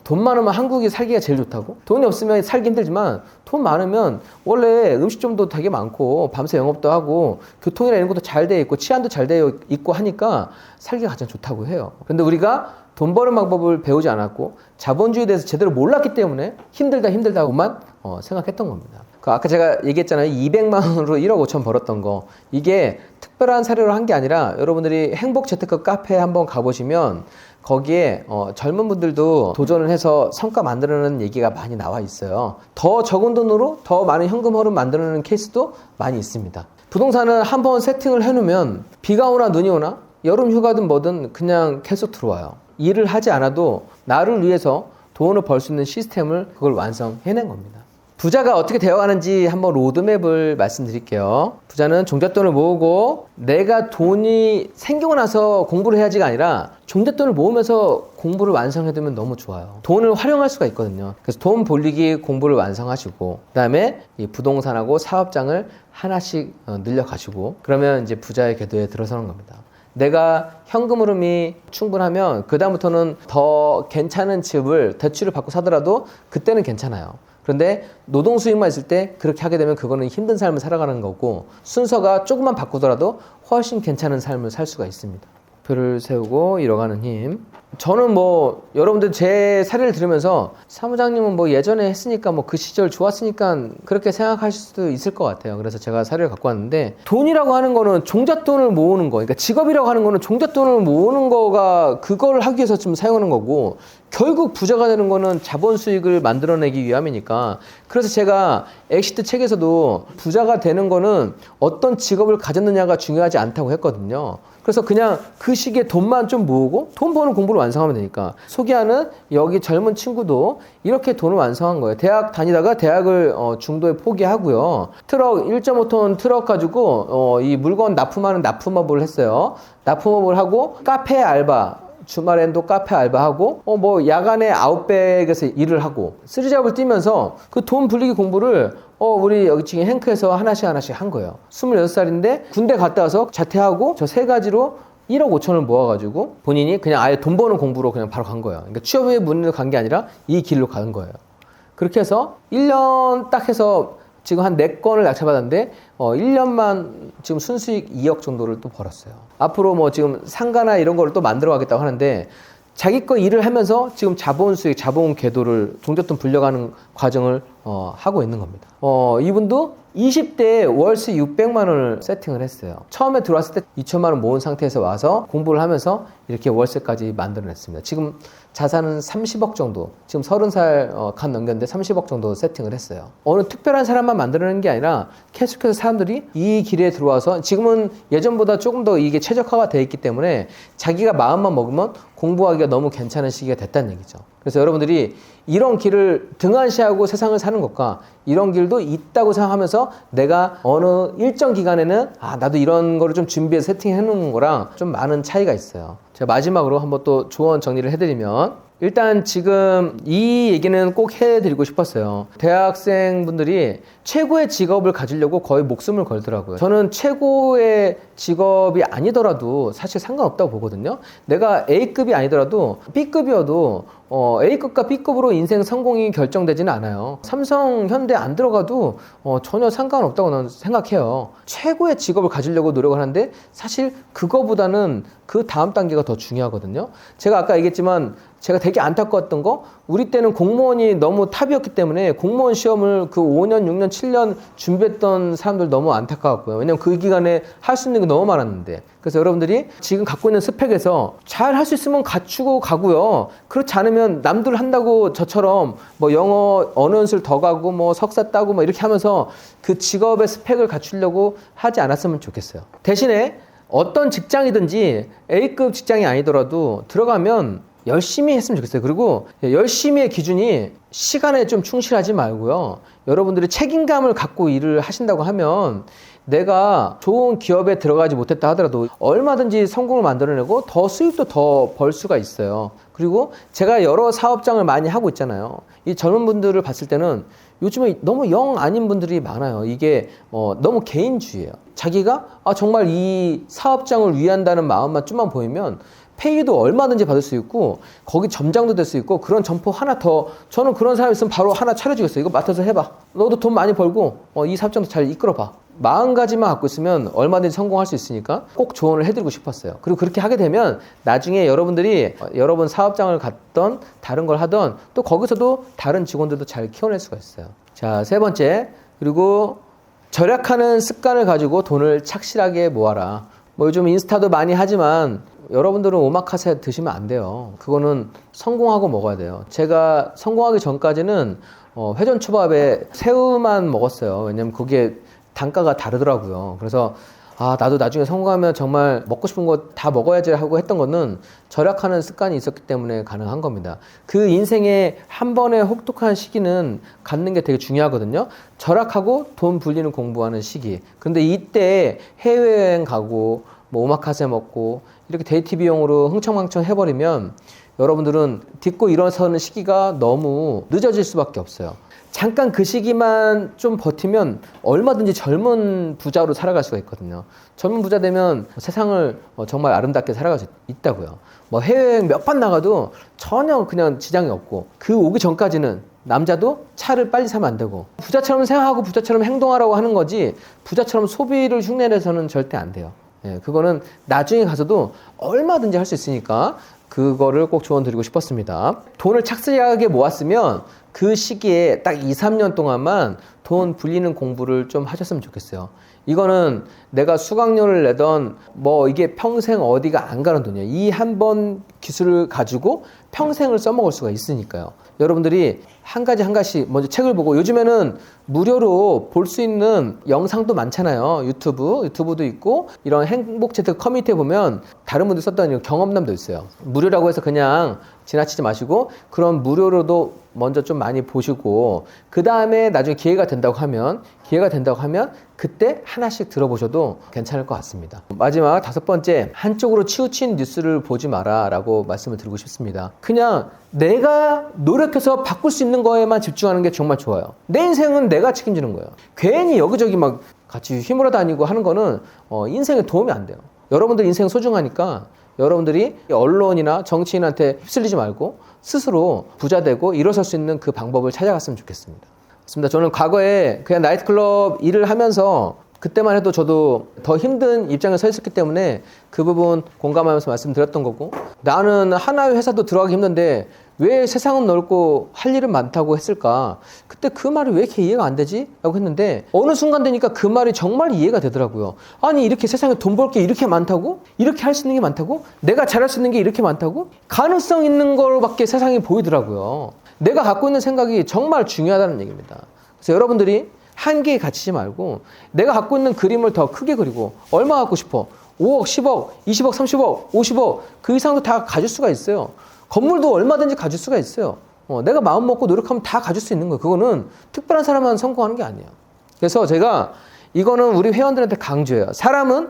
돈 많으면 한국이 살기가 제일 좋다고? 돈이 없으면 살기 힘들지만 돈 많으면 원래 음식점도 되게 많고 밤새 영업도 하고 교통이나 이런 것도 잘 돼 있고 치안도 잘 되어 있고 하니까 살기가 가장 좋다고 해요. 그런데 우리가 돈 버는 방법을 배우지 않았고 자본주의에 대해서 제대로 몰랐기 때문에 힘들다고만 생각했던 겁니다. 아까 제가 얘기했잖아요. 200만 원으로 1억 5천 벌었던 거. 이게 특별한 사례로 한 게 아니라 여러분들이 행복 재테크 카페에 한번 가보시면 거기에 젊은 분들도 도전을 해서 성과 만들어내는 얘기가 많이 나와 있어요. 더 적은 돈으로 더 많은 현금 흐름 만들어내는 케이스도 많이 있습니다. 부동산은 한번 세팅을 해놓으면 비가 오나 눈이 오나 여름 휴가든 뭐든 그냥 계속 들어와요. 일을 하지 않아도 나를 위해서 돈을 벌 수 있는 시스템을 그걸 완성해낸 겁니다. 부자가 어떻게 되어가는지 한번 로드맵을 말씀드릴게요. 부자는 종잣돈을 모으고 내가 돈이 생기고 나서 공부를 해야지가 아니라 종잣돈을 모으면서 공부를 완성해두면 너무 좋아요. 돈을 활용할 수가 있거든요. 그래서 돈 벌리기 공부를 완성하시고 그 다음에 이 부동산하고 사업장을 하나씩 늘려가시고 그러면 이제 부자의 궤도에 들어서는 겁니다. 내가 현금 흐름이 충분하면 그 다음부터는 더 괜찮은 집을 대출을 받고 사더라도 그때는 괜찮아요. 그런데 노동 수익만 있을 때 그렇게 하게 되면 그거는 힘든 삶을 살아가는 거고 순서가 조금만 바꾸더라도 훨씬 괜찮은 삶을 살 수가 있습니다. 목표를 세우고 이뤄가는 힘. 저는 뭐 여러분들 제 사례를 들으면서 사무장님은 뭐 예전에 했으니까 뭐 그 시절 좋았으니까 그렇게 생각하실 수도 있을 것 같아요. 그래서 제가 사례를 갖고 왔는데 돈이라고 하는 거는 종잣돈을 모으는 거, 그러니까 직업이라고 하는 거는 종잣돈을 모으는 거가 그걸 하기 위해서 좀 사용하는 거고 결국 부자가 되는 거는 자본 수익을 만들어내기 위함이니까 그래서 제가 엑시트 책에서도 부자가 되는 거는 어떤 직업을 가졌느냐가 중요하지 않다고 했거든요. 그래서 그냥 그 시기에 돈만 좀 모으고 돈 버는 공부를 완성하면 되니까 소개하는 여기 젊은 친구도 이렇게 돈을 완성한 거예요. 대학 다니다가 대학을 중도에 포기하고요. 트럭 1.5톤 트럭 가지고 이 물건 납품하는 납품업을 했어요. 납품업을 하고 카페 알바 주말엔도 카페 알바하고 뭐 야간에 아웃백에서 일을 하고 쓰리잡을 뛰면서 그 돈 불리기 공부를 우리 여기 지금 행크에서 하나씩 한 거예요. 26살인데 군대 갔다 와서 자퇴하고 저 세 가지로 1억 5천을 모아가지고 본인이 그냥 아예 돈 버는 공부로 그냥 바로 간 거예요. 그러니까 취업의 문으로 간 게 아니라 이 길로 가는 거예요. 그렇게 해서 1년 딱 해서 지금 한 4건을 낙찰받았는데 1년만 지금 순수익 2억 정도를 또 벌었어요. 앞으로 뭐 지금 상가나 이런 거를 또 만들어 가겠다고 하는데 자기 거 일을 하면서 지금 자본 수익, 자본 궤도를 종잣돈 불려가는 과정을 하고 있는 겁니다. 이분도 20대에 월세 600만 원을 세팅을 했어요. 처음에 들어왔을 때 2천만 원 모은 상태에서 와서 공부를 하면서 이렇게 월세까지 만들어냈습니다. 지금 자산은 30억 정도, 지금 30살 간 넘겼는데 30억 정도 세팅을 했어요. 어느 특별한 사람만 만들어내는 게 아니라 계속해서 사람들이 이 길에 들어와서 지금은 예전보다 조금 더 이게 최적화가 되어 있기 때문에 자기가 마음만 먹으면 공부하기가 너무 괜찮은 시기가 됐다는 얘기죠. 그래서 여러분들이 이런 길을 등한시하고 세상을 사는 것과 이런 길도 있다고 생각하면서 내가 어느 일정 기간에는 나도 이런 거를 좀 준비해서 세팅해 놓는 거랑 좀 많은 차이가 있어요. 제가 마지막으로 한번 또 조언 정리를 해드리면 일단 지금 이 얘기는 꼭 해드리고 싶었어요. 대학생분들이 최고의 직업을 가지려고 거의 목숨을 걸더라고요. 저는 최고의 직업이 아니더라도 사실 상관없다고 보거든요. 내가 A급이 아니더라도 B급이어도 A급과 B급으로 인생 성공이 결정되지는 않아요. 삼성, 현대 안 들어가도 전혀 상관없다고 저는 생각해요. 최고의 직업을 가지려고 노력을 하는데 사실 그거보다는 그 다음 단계가 더 중요하거든요. 제가 아까 얘기했지만 제가 되게 안타까웠던 거 우리 때는 공무원이 너무 탑이었기 때문에 공무원 시험을 그 5년, 6년, 7년 준비했던 사람들 너무 안타까웠고요. 왜냐면 그 기간에 할 수 있는 게 너무 많았는데 그래서 여러분들이 지금 갖고 있는 스펙에서 잘 할 수 있으면 갖추고 가고요. 그렇지 않으면 남들 한다고 저처럼 뭐 영어 어느 연수를 더 가고 뭐 석사 따고 뭐 이렇게 하면서 그 직업의 스펙을 갖추려고 하지 않았으면 좋겠어요. 대신에 어떤 직장이든지 A급 직장이 아니더라도 들어가면 열심히 했으면 좋겠어요. 그리고 열심히의 기준이 시간에 좀 충실하지 말고요. 여러분들이 책임감을 갖고 일을 하신다고 하면 내가 좋은 기업에 들어가지 못했다 하더라도 얼마든지 성공을 만들어내고 더 수입도 더 벌 수가 있어요. 그리고 제가 여러 사업장을 많이 하고 있잖아요. 이 젊은 분들을 봤을 때는 요즘에 너무 영 아닌 분들이 많아요. 이게 너무 개인주의예요. 자기가 정말 이 사업장을 위한다는 마음만 좀만 보이면 페이도 얼마든지 받을 수 있고 거기 점장도 될 수 있고 그런 점포 하나 더 저는 그런 사람 있으면 바로 하나 차려주겠어요. 이거 맡아서 해봐. 너도 돈 많이 벌고 이 사업장도 잘 이끌어봐. 마음가짐만 갖고 있으면 얼마든지 성공할 수 있으니까 꼭 조언을 해드리고 싶었어요. 그리고 그렇게 하게 되면 나중에 여러분들이 여러분 사업장을 갔던 다른 걸 하던 또 거기서도 다른 직원들도 잘 키워낼 수가 있어요. 자, 세 번째. 그리고 절약하는 습관을 가지고 돈을 착실하게 모아라. 뭐 요즘 인스타도 많이 하지만 여러분들은 오마카세 드시면 안 돼요. 그거는 성공하고 먹어야 돼요. 제가 성공하기 전까지는 회전초밥에 새우만 먹었어요. 왜냐면 그게 단가가 다르더라고요. 그래서 나도 나중에 성공하면 정말 먹고 싶은 거 다 먹어야지 하고 했던 거는 절약하는 습관이 있었기 때문에 가능한 겁니다. 그 인생의 한 번의 혹독한 시기는 갖는 게 되게 중요하거든요. 절약하고 돈 불리는 공부하는 시기. 근데 이때 해외여행 가고 뭐 오마카세 먹고 이렇게 데이트 비용으로 흥청망청 해버리면 여러분들은 딛고 일어서는 시기가 너무 늦어질 수밖에 없어요. 잠깐 그 시기만 좀 버티면 얼마든지 젊은 부자로 살아갈 수가 있거든요. 젊은 부자 되면 세상을 정말 아름답게 살아갈 수 있다고요. 뭐 해외여행 몇 번 나가도 전혀 그냥 지장이 없고 그 오기 전까지는 남자도 차를 빨리 사면 안 되고 부자처럼 생각하고 부자처럼 행동하라고 하는 거지 부자처럼 소비를 흉내내서는 절대 안 돼요. 예, 그거는 나중에 가서도 얼마든지 할 수 있으니까 그거를 꼭 조언 드리고 싶었습니다. 돈을 착실하게 모았으면 그 시기에 딱 2, 3년 동안만 돈 불리는 공부를 좀 하셨으면 좋겠어요. 이거는 내가 수강료를 내던 뭐 이게 평생 어디가 안 가는 돈이에요. 이 한 번 기술을 가지고 평생을 써먹을 수가 있으니까요. 여러분들이 한 가지 먼저 책을 보고 요즘에는 무료로 볼 수 있는 영상도 많잖아요. 유튜브도 있고 이런 행복채택 커뮤니티에 보면 다른 분들 썼던 이런 경험담도 있어요. 무료라고 해서 그냥 지나치지 마시고 그런 무료로도 먼저 좀 많이 보시고 그 다음에 나중에 기회가 된다고 하면 그때 하나씩 들어보셔도 괜찮을 것 같습니다. 마지막 5번째, 한쪽으로 치우친 뉴스를 보지 마라 라고 말씀을 드리고 싶습니다. 그냥 내가 노력해서 바꿀 수 있는 거에만 집중하는 게 정말 좋아요. 내 인생은 내가 책임지는 거예요. 괜히 여기저기 막 같이 휘몰아 다니고 하는 거는 인생에 도움이 안 돼요. 여러분들 인생 소중하니까 여러분들이 언론이나 정치인한테 휩쓸리지 말고 스스로 부자 되고 일어설 수 있는 그 방법을 찾아갔으면 좋겠습니다. 맞습니다. 저는 과거에 그냥 나이트클럽 일을 하면서 그때만 해도 저도 더 힘든 입장에 서 있었기 때문에 그 부분 공감하면서 말씀드렸던 거고 나는 하나의 회사도 들어가기 힘든데 왜 세상은 넓고 할 일은 많다고 했을까? 그때 그 말이 왜 이렇게 이해가 안 되지? 라고 했는데 어느 순간 되니까 그 말이 정말 이해가 되더라고요. 아니 이렇게 세상에 돈 벌 게 이렇게 많다고? 이렇게 할 수 있는 게 많다고? 내가 잘할 수 있는 게 이렇게 많다고? 가능성 있는 거밖에 세상이 보이더라고요. 내가 갖고 있는 생각이 정말 중요하다는 얘기입니다. 그래서 여러분들이 한계에 갇히지 말고 내가 갖고 있는 그림을 더 크게 그리고 얼마 갖고 싶어? 5억, 10억, 20억, 30억, 50억 그 이상도 다 가질 수가 있어요. 건물도 얼마든지 가질 수가 있어요. 내가 마음 먹고 노력하면 다 가질 수 있는 거예요. 그거는 특별한 사람만 성공하는 게 아니에요. 그래서 제가 이거는 우리 회원들한테 강조해요. 사람은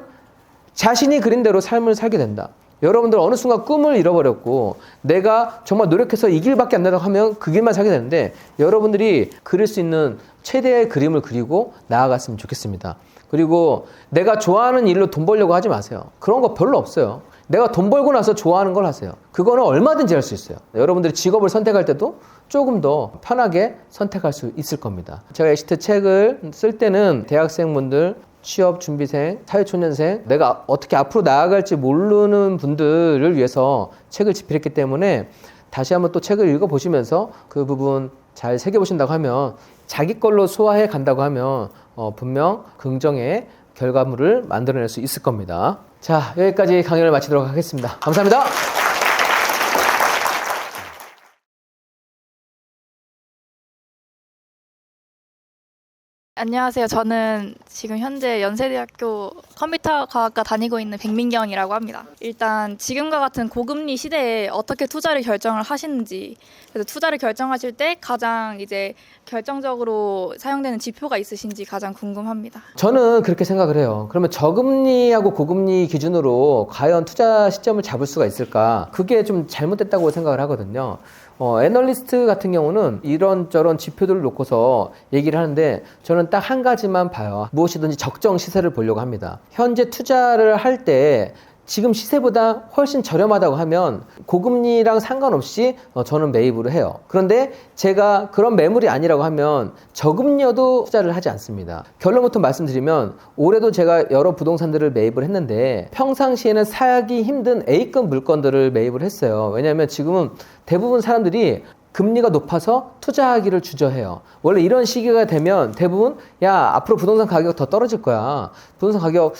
자신이 그린 대로 삶을 살게 된다. 여러분들 어느 순간 꿈을 잃어버렸고 내가 정말 노력해서 이 길밖에 안 된다고 하면 그 길만 살게 되는데 여러분들이 그릴 수 있는 최대의 그림을 그리고 나아갔으면 좋겠습니다. 그리고 내가 좋아하는 일로 돈 벌려고 하지 마세요. 그런 거 별로 없어요. 내가 돈 벌고 나서 좋아하는 걸 하세요. 그거는 얼마든지 할 수 있어요. 여러분들이 직업을 선택할 때도 조금 더 편하게 선택할 수 있을 겁니다. 제가 엑시트 책을 쓸 때는 대학생분들, 취업준비생, 사회초년생, 내가 어떻게 앞으로 나아갈지 모르는 분들을 위해서 책을 집필했기 때문에 다시 한번 또 책을 읽어보시면서 그 부분 잘 새겨보신다고 하면 자기 걸로 소화해 간다고 하면 분명 긍정의 결과물을 만들어낼 수 있을 겁니다. 자, 여기까지 강연을 마치도록 하겠습니다. 감사합니다. 안녕하세요. 저는 지금 현재 연세대학교 컴퓨터과학과 다니고 있는 백민경이라고 합니다. 일단 지금과 같은 고금리 시대에 어떻게 투자를 결정을 하시는지, 그래서 투자를 결정하실 때 가장 이제 결정적으로 사용되는 지표가 있으신지 가장 궁금합니다. 저는 그렇게 생각을 해요. 그러면 저금리하고 고금리 기준으로 과연 투자 시점을 잡을 수가 있을까? 그게 좀 잘못됐다고 생각을 하거든요. 애널리스트 같은 경우는 이런저런 지표들을 놓고서 얘기를 하는데 저는 딱 한 가지만 봐요. 무엇이든지 적정 시세를 보려고 합니다. 현재 투자를 할 때 지금 시세보다 훨씬 저렴하다고 하면 고금리랑 상관없이 저는 매입을 해요. 그런데 제가 그런 매물이 아니라고 하면 저금리여도 투자를 하지 않습니다. 결론부터 말씀드리면 올해도 제가 여러 부동산들을 매입을 했는데 평상시에는 사기 힘든 A급 물건들을 매입을 했어요. 왜냐하면 지금은 대부분 사람들이 금리가 높아서 투자하기를 주저해요. 원래 이런 시기가 되면 대부분 야 앞으로 부동산 가격 더 떨어질 거야. 부동산 가격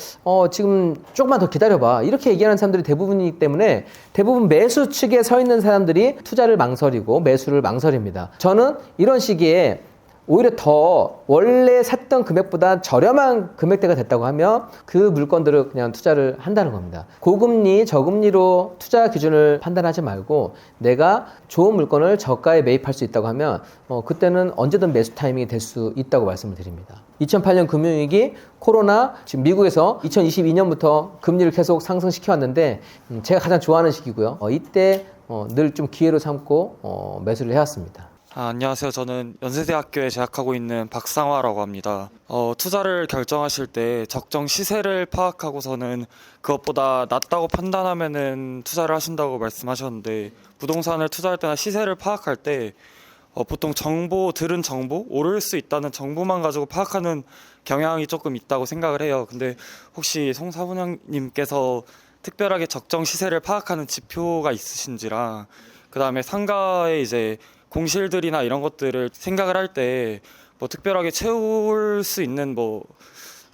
지금 조금만 더 기다려봐. 이렇게 얘기하는 사람들이 대부분이기 때문에 대부분 매수 측에 서 있는 사람들이 투자를 망설이고 매수를 망설입니다. 저는 이런 시기에 오히려 더 원래 샀던 금액보다 저렴한 금액대가 됐다고 하면 그 물건들을 그냥 투자를 한다는 겁니다. 고금리, 저금리로 투자 기준을 판단하지 말고 내가 좋은 물건을 저가에 매입할 수 있다고 하면 그때는 언제든 매수 타이밍이 될 수 있다고 말씀을 드립니다. 2008년 금융위기, 코로나, 지금 미국에서 2022년부터 금리를 계속 상승시켜 왔는데 제가 가장 좋아하는 시기고요. 이때 늘 좀 기회로 삼고 매수를 해왔습니다. 안녕하세요. 저는 연세대학교에 재학하고 있는 박상화라고 합니다. 투자를 결정하실 때 적정 시세를 파악하고서는 그것보다 낮다고 판단하면은 투자를 하신다고 말씀하셨는데 부동산을 투자할 때나 시세를 파악할 때 보통 들은 정보, 오를 수 있다는 정보만 가지고 파악하는 경향이 조금 있다고 생각을 해요. 근데 혹시 송 사부님께서 특별하게 적정 시세를 파악하는 지표가 있으신지랑 그 다음에 상가에 이제 공실들이나 이런 것들을 생각을 할 때 뭐 특별하게 채울 수 있는 뭐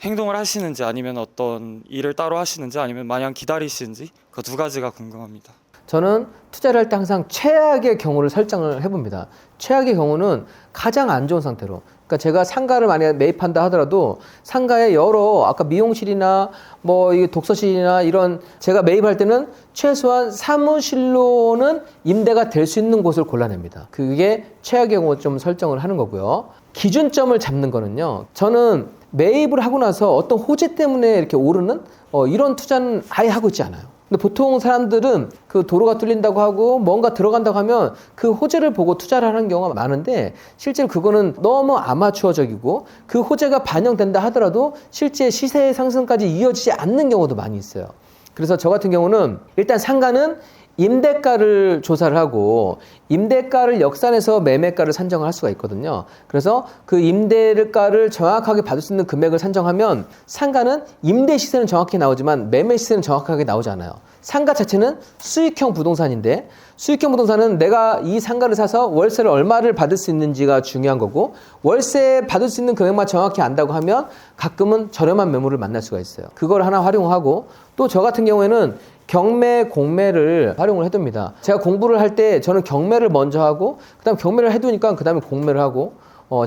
행동을 하시는지 아니면 어떤 일을 따로 하시는지 아니면 마냥 기다리시는지 그 두 가지가 궁금합니다. 저는 투자를 할 때 항상 최악의 경우를 설정을 해봅니다. 최악의 경우는 가장 안 좋은 상태로. 그러니까 제가 상가를 만약에 매입한다 하더라도 상가에 여러 아까 미용실이나 뭐 이 독서실이나 이런 제가 매입할 때는 최소한 사무실로는 임대가 될 수 있는 곳을 골라냅니다. 그게 최악의 경우 좀 설정을 하는 거고요. 기준점을 잡는 거는요. 저는 매입을 하고 나서 어떤 호재 때문에 이렇게 오르는 이런 투자는 아예 하고 있지 않아요. 근데 보통 사람들은 그 도로가 뚫린다고 하고 뭔가 들어간다고 하면 그 호재를 보고 투자를 하는 경우가 많은데 실제로 그거는 너무 아마추어적이고 그 호재가 반영된다 하더라도 실제 시세 상승까지 이어지지 않는 경우도 많이 있어요. 그래서 저 같은 경우는 일단 상가는 임대가를 조사를 하고 임대가를 역산해서 매매가를 산정을 할 수가 있거든요. 그래서 그 임대가를 정확하게 받을 수 있는 금액을 산정하면 상가는 임대 시세는 정확히 나오지만 매매 시세는 정확하게 나오지 않아요. 상가 자체는 수익형 부동산인데 수익형 부동산은 내가 이 상가를 사서 월세를 얼마를 받을 수 있는지가 중요한 거고 월세 받을 수 있는 금액만 정확히 안다고 하면 가끔은 저렴한 매물을 만날 수가 있어요. 그걸 하나 활용하고 또 저 같은 경우에는 경매, 공매를 활용을 해둡니다. 제가 공부를 할 때 저는 경매를 먼저 하고 그다음 경매를 해두니까 그 다음에 공매를 하고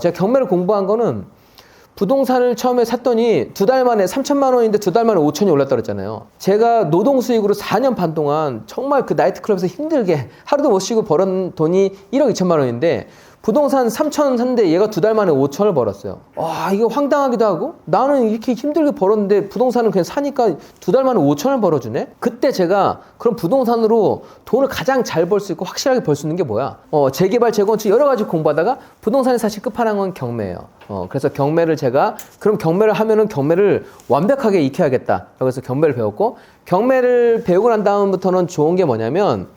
제가 경매를 공부한 거는 부동산을 처음에 샀더니 2달 만에 3천만 원인데 2달 만에 5천이 올랐다 그랬잖아요. 제가 노동 수익으로 4년 반 동안 정말 그 나이트클럽에서 힘들게 하루도 못 쉬고 벌은 돈이 1억 2천만 원인데 부동산 3천 샀는데 얘가 2달 만에 5천을 벌었어요. 와, 이거 황당하기도 하고 나는 이렇게 힘들게 벌었는데 부동산은 그냥 사니까 2달 만에 5천을 벌어주네? 그때 제가 그럼 부동산으로 돈을 가장 잘 벌 수 있고 확실하게 벌 수 있는 게 뭐야? 재개발, 재건축 여러 가지 공부하다가 부동산의 사실 끝판왕은 경매예요. 그래서 경매를 그럼 경매를 하면은 경매를 완벽하게 익혀야겠다. 그래서 경매를 배웠고 경매를 배우고 난 다음부터는 좋은 게 뭐냐면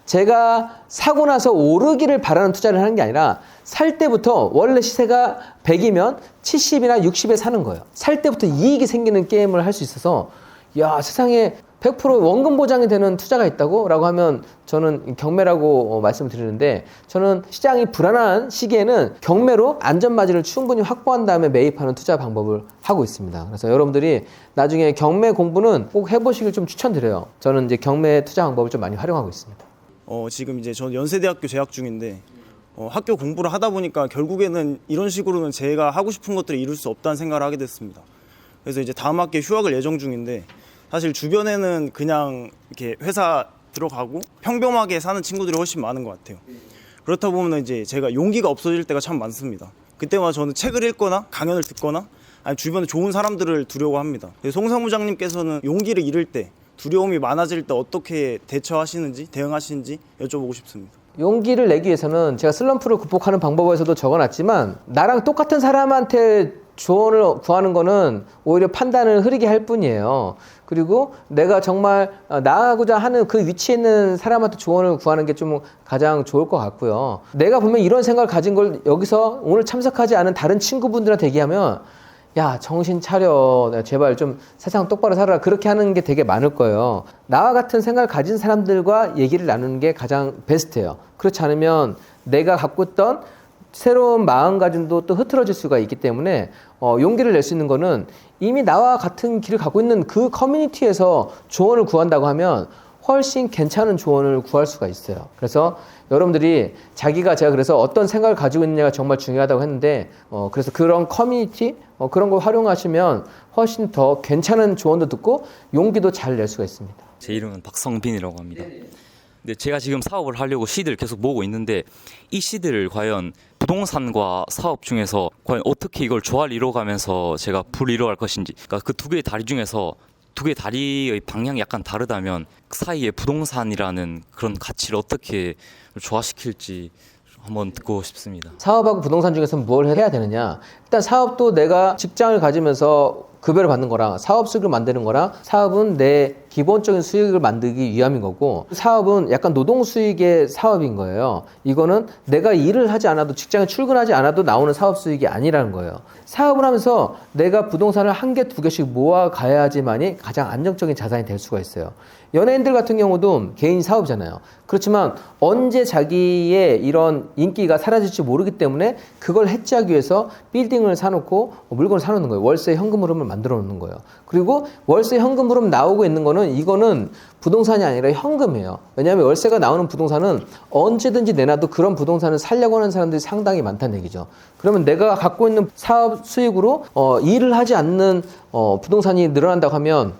제가 사고 나서 오르기를 바라는 투자를 하는 게 아니라 살 때부터 원래 시세가 100이면 70이나 60에 사는 거예요. 살 때부터 이익이 생기는 게임을 할 수 있어서 야, 세상에 100% 원금 보장이 되는 투자가 있다고? 라고 하면 저는 경매라고 말씀을 드리는데 저는 시장이 불안한 시기에는 경매로 안전마진을 충분히 확보한 다음에 매입하는 투자 방법을 하고 있습니다. 그래서 여러분들이 나중에 경매 공부는 꼭 해보시길 좀 추천드려요. 저는 이제 경매 투자 방법을 좀 많이 활용하고 있습니다. 지금 이제 저는 연세대학교 재학 중인데 학교 공부를 하다 보니까 결국에는 이런 식으로는 제가 하고 싶은 것들을 이룰 수 없다는 생각을 하게 됐습니다. 그래서 이제 다음 학기에 휴학을 예정 중인데 사실 주변에는 그냥 이렇게 회사 들어가고 평범하게 사는 친구들이 훨씬 많은 것 같아요. 그렇다 보면 이제 제가 용기가 없어질 때가 참 많습니다. 그때마다 저는 책을 읽거나 강연을 듣거나 아니 주변에 좋은 사람들을 두려고 합니다. 송 사무장님께서는 용기를 잃을 때 두려움이 많아질 때 어떻게 대처하시는지 대응하시는지 여쭤보고 싶습니다. 용기를 내기 위해서는 제가 슬럼프를 극복하는 방법에서도 적어놨지만 나랑 똑같은 사람한테 조언을 구하는 거는 오히려 판단을 흐리게 할 뿐이에요. 그리고 내가 정말 나아가고자 하는 그 위치에 있는 사람한테 조언을 구하는 게 좀 가장 좋을 것 같고요. 내가 분명 이런 생각을 가진 걸 여기서 오늘 참석하지 않은 다른 친구분들한테 얘기하면 야, 정신 차려. 제발 좀 세상 똑바로 살아라. 그렇게 하는 게 되게 많을 거예요. 나와 같은 생각을 가진 사람들과 얘기를 나누는 게 가장 베스트예요. 그렇지 않으면 내가 갖고 있던 새로운 마음가짐도 또 흐트러질 수가 있기 때문에 용기를 낼 수 있는 거는 이미 나와 같은 길을 가고 있는 그 커뮤니티에서 조언을 구한다고 하면 훨씬 괜찮은 조언을 구할 수가 있어요. 그래서 여러분들이 제가 그래서 어떤 생각을 가지고 있느냐가 정말 중요하다고 했는데 그래서 그런 커뮤니티 그런 걸 활용하시면 훨씬 더 괜찮은 조언도 듣고 용기도 잘 낼 수가 있습니다. 제 이름은 박성빈이라고 합니다. 근데 제가 지금 사업을 하려고 시드를 계속 모으고 있는데 이 시드를 과연 부동산과 사업 중에서 과연 어떻게 이걸 조화를 이뤄가면서 제가 불을 이뤄갈 것인지, 그러니까 그 두 개의 다리 중에서 두 개의 다리의 방향이 약간 다르다면 그 사이에 부동산이라는 그런 가치를 어떻게 조화시킬지 한번 듣고 싶습니다. 사업하고 부동산 중에서 뭘 해야 되느냐? 일단 사업도 내가 직장을 가지면서 급여를 받는 거랑 사업 수익을 만드는 거랑 사업은 내 기본적인 수익을 만들기 위함인 거고 사업은 약간 노동 수익의 사업인 거예요. 이거는 내가 일을 하지 않아도 직장에 출근하지 않아도 나오는 사업 수익이 아니라는 거예요. 사업을 하면서 내가 부동산을 한 개, 두 개씩 모아 가야지만이 가장 안정적인 자산이 될 수가 있어요. 연예인들 같은 경우도 개인 사업이잖아요. 그렇지만 언제 자기의 이런 인기가 사라질지 모르기 때문에 그걸 해지하기 위해서 빌딩을 사놓고 물건을 사놓는 거예요. 월세 현금 흐름을 만들어 놓는 거예요. 그리고 월세 현금 흐름 나오고 있는 거는 이거는 부동산이 아니라 현금이에요. 왜냐하면 월세가 나오는 부동산은 언제든지 내놔도 그런 부동산을 살려고 하는 사람들이 상당히 많다는 얘기죠. 그러면 내가 갖고 있는 사업 수익으로 일을 하지 않는 부동산이 늘어난다고 하면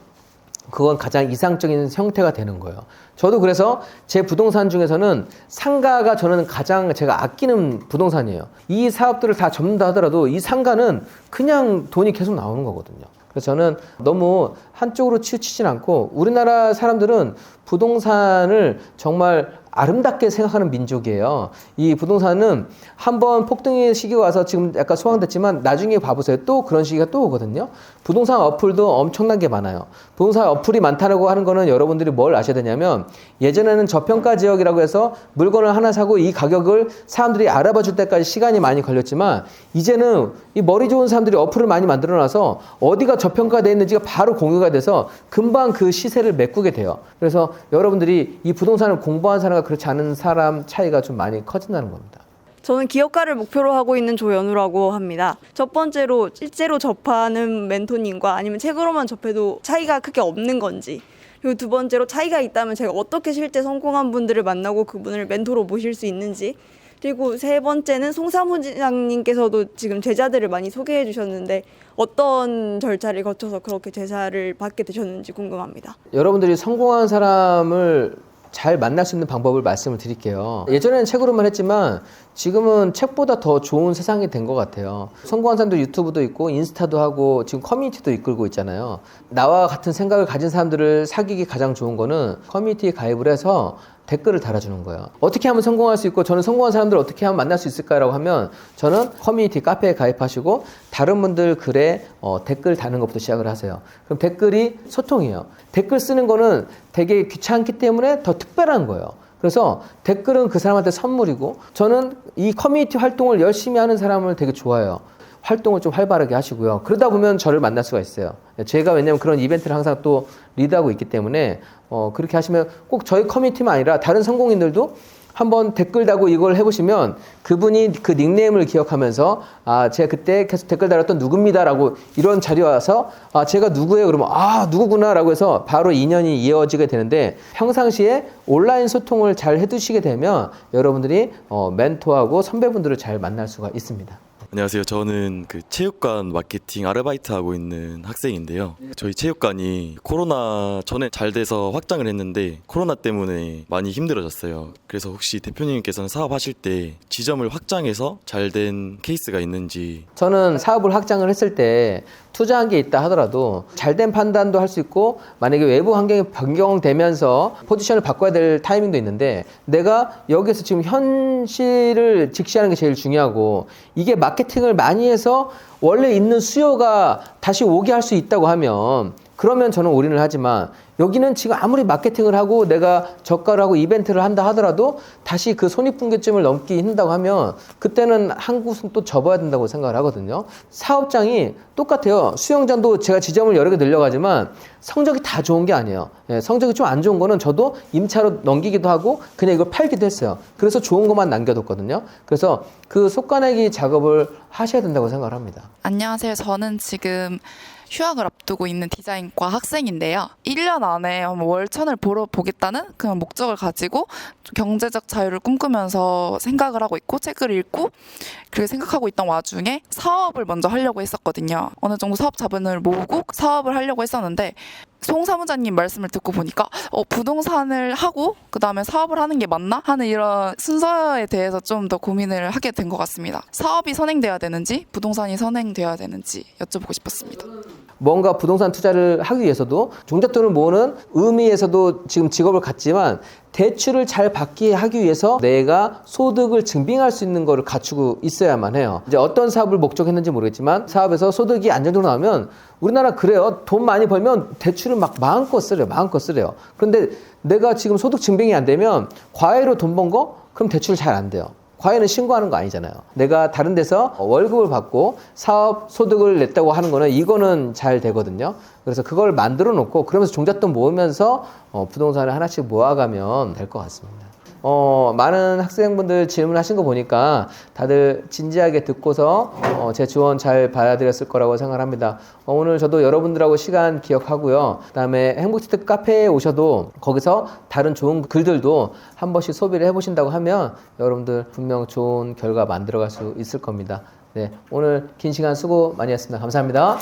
그건 가장 이상적인 형태가 되는 거예요. 저도 그래서 제 부동산 중에서는 상가가 저는 가장 제가 아끼는 부동산이에요. 이 사업들을 다 접는다 하더라도 이 상가는 그냥 돈이 계속 나오는 거거든요. 그래서 저는 너무 한쪽으로 치우치진 않고 우리나라 사람들은 부동산을 정말 아름답게 생각하는 민족이에요. 이 부동산은 한번 폭등의 시기가 와서 지금 약간 소황됐지만 나중에 봐보세요. 또 그런 시기가 또 오거든요. 부동산 어플도 엄청난 게 많아요. 부동산 어플이 많다고 하는 거는 여러분들이 뭘 아셔야 되냐면 예전에는 저평가 지역이라고 해서 물건을 하나 사고 이 가격을 사람들이 알아봐 줄 때까지 시간이 많이 걸렸지만 이제는 이 머리 좋은 사람들이 어플을 많이 만들어 놔서 어디가 저평가되어 있는지가 바로 공유가 돼서 금방 그 시세를 메꾸게 돼요. 그래서 여러분들이 이 부동산을 공부한 사람과 그렇지 않은 사람 차이가 좀 많이 커진다는 겁니다. 저는 기업가를 목표로 하고 있는 조연우라고 합니다. 첫 번째로 실제로 접하는 멘토님과 아니면 책으로만 접해도 차이가 크게 없는 건지, 그리고 두 번째로 차이가 있다면 제가 어떻게 실제 성공한 분들을 만나고 그분을 멘토로 모실 수 있는지, 그리고 세 번째는 송사무장님께서도 지금 제자들을 많이 소개해 주셨는데 어떤 절차를 거쳐서 그렇게 제자를 받게 되셨는지 궁금합니다. 여러분들이 성공한 사람을 잘 만날 수 있는 방법을 말씀을 드릴게요. 예전에는 책으로만 했지만 지금은 책보다 더 좋은 세상이 된 것 같아요. 성공한 사람들 유튜브도 있고 인스타도 하고 지금 커뮤니티도 이끌고 있잖아요. 나와 같은 생각을 가진 사람들을 사귀기 가장 좋은 거는 커뮤니티에 가입을 해서 댓글을 달아주는 거예요. 어떻게 하면 성공할 수 있고 저는 성공한 사람들을 어떻게 하면 만날 수 있을까라고 하면 저는 커뮤니티 카페에 가입하시고 다른 분들 글에 댓글 다는 것부터 시작을 하세요. 그럼 댓글이 소통이에요. 댓글 쓰는 거는 되게 귀찮기 때문에 더 특별한 거예요. 그래서 댓글은 그 사람한테 선물이고 저는 이 커뮤니티 활동을 열심히 하는 사람을 되게 좋아해요. 활동을 좀 활발하게 하시고요. 그러다 보면 저를 만날 수가 있어요. 제가 왜냐면 그런 이벤트를 항상 또 리드하고 있기 때문에 그렇게 하시면 꼭 저희 커뮤니티만 아니라 다른 성공인들도 한번 댓글 달고 이걸 해보시면 그분이 그 닉네임을 기억하면서 제가 그때 계속 댓글 달았던 누구입니다라고 이런 자리에 와서 제가 누구예요? 그러면 누구구나라고 해서 바로 인연이 이어지게 되는데 평상시에 온라인 소통을 잘 해두시게 되면 여러분들이 멘토하고 선배분들을 잘 만날 수가 있습니다. 안녕하세요. 저는 그 체육관 마케팅 아르바이트 하고 있는 학생인데요. 저희 체육관이 코로나 전에 잘 돼서 확장을 했는데 코로나 때문에 많이 힘들어졌어요. 그래서 혹시 대표님께서는 사업하실 때 지점을 확장해서 잘 된 케이스가 있는지. 저는 사업을 확장을 했을 때 투자한 게 있다 하더라도 잘된 판단도 할 수 있고 만약에 외부 환경이 변경되면서 포지션을 바꿔야 될 타이밍도 있는데 내가 여기서 지금 현실을 직시하는 게 제일 중요하고 이게 마케팅을 많이 해서 원래 있는 수요가 다시 오게 할 수 있다고 하면 그러면 저는 올인을 하지만 여기는 지금 아무리 마케팅을 하고 내가 저가를 하고 이벤트를 한다 하더라도 다시 그 손익분기점을 넘기 힘들다고 하면 그때는 한 곳은 또 접어야 된다고 생각을 하거든요. 사업장이 똑같아요. 수영장도 제가 지점을 여러 개 늘려가지만 성적이 다 좋은 게 아니에요. 예, 성적이 좀 안 좋은 거는 저도 임차로 넘기기도 하고 그냥 이걸 팔기도 했어요. 그래서 좋은 것만 남겨뒀거든요. 그래서 그 속가내기 작업을 하셔야 된다고 생각을 합니다. 안녕하세요. 저는 지금 휴학을 앞두고 있는 디자인과 학생인데요. 1년 안에 월천을 보러 보겠다는 그런 목적을 가지고 경제적 자유를 꿈꾸면서 생각을 하고 있고 책을 읽고 그렇게 생각하고 있던 와중에 사업을 먼저 하려고 했었거든요. 어느 정도 사업 자본을 모으고 사업을 하려고 했었는데 송 사무장님 말씀을 듣고 보니까 부동산을 하고 그 다음에 사업을 하는 게 맞나 하는 이런 순서에 대해서 좀 더 고민을 하게 된 것 같습니다. 사업이 선행돼야 되는지 부동산이 선행돼야 되는지 여쭤보고 싶었습니다. 뭔가 부동산 투자를 하기 위해서도 종잣돈을 모으는 의미에서도 지금 직업을 갖지만 대출을 잘 받게 하기 위해서 내가 소득을 증빙할 수 있는 거를 갖추고 있어야만 해요. 이제 어떤 사업을 목적했는지 모르겠지만 사업에서 소득이 안정적으로 나오면 우리나라 그래요. 돈 많이 벌면 대출을 막 마음껏 쓰래요. 그런데 내가 지금 소득 증빙이 안 되면 과외로 돈 번 거? 그럼 대출 잘 안 돼요. 과외는 신고하는 거 아니잖아요. 내가 다른 데서 월급을 받고 사업 소득을 냈다고 하는 거는 이거는 잘 되거든요. 그래서 그걸 만들어 놓고 그러면서 종잣돈 모으면서 부동산을 하나씩 모아가면 될 것 같습니다. 많은 학생분들 질문하신 거 보니까 다들 진지하게 듣고서 제 조언 잘 받아들였을 거라고 생각합니다. 오늘 저도 여러분들하고 시간 기억하고요. 그다음에 행복주택 카페에 오셔도 거기서 다른 좋은 글들도 한 번씩 소비를 해보신다고 하면 여러분들 분명 좋은 결과 만들어갈 수 있을 겁니다. 네, 오늘 긴 시간 수고 많이 했습니다. 감사합니다.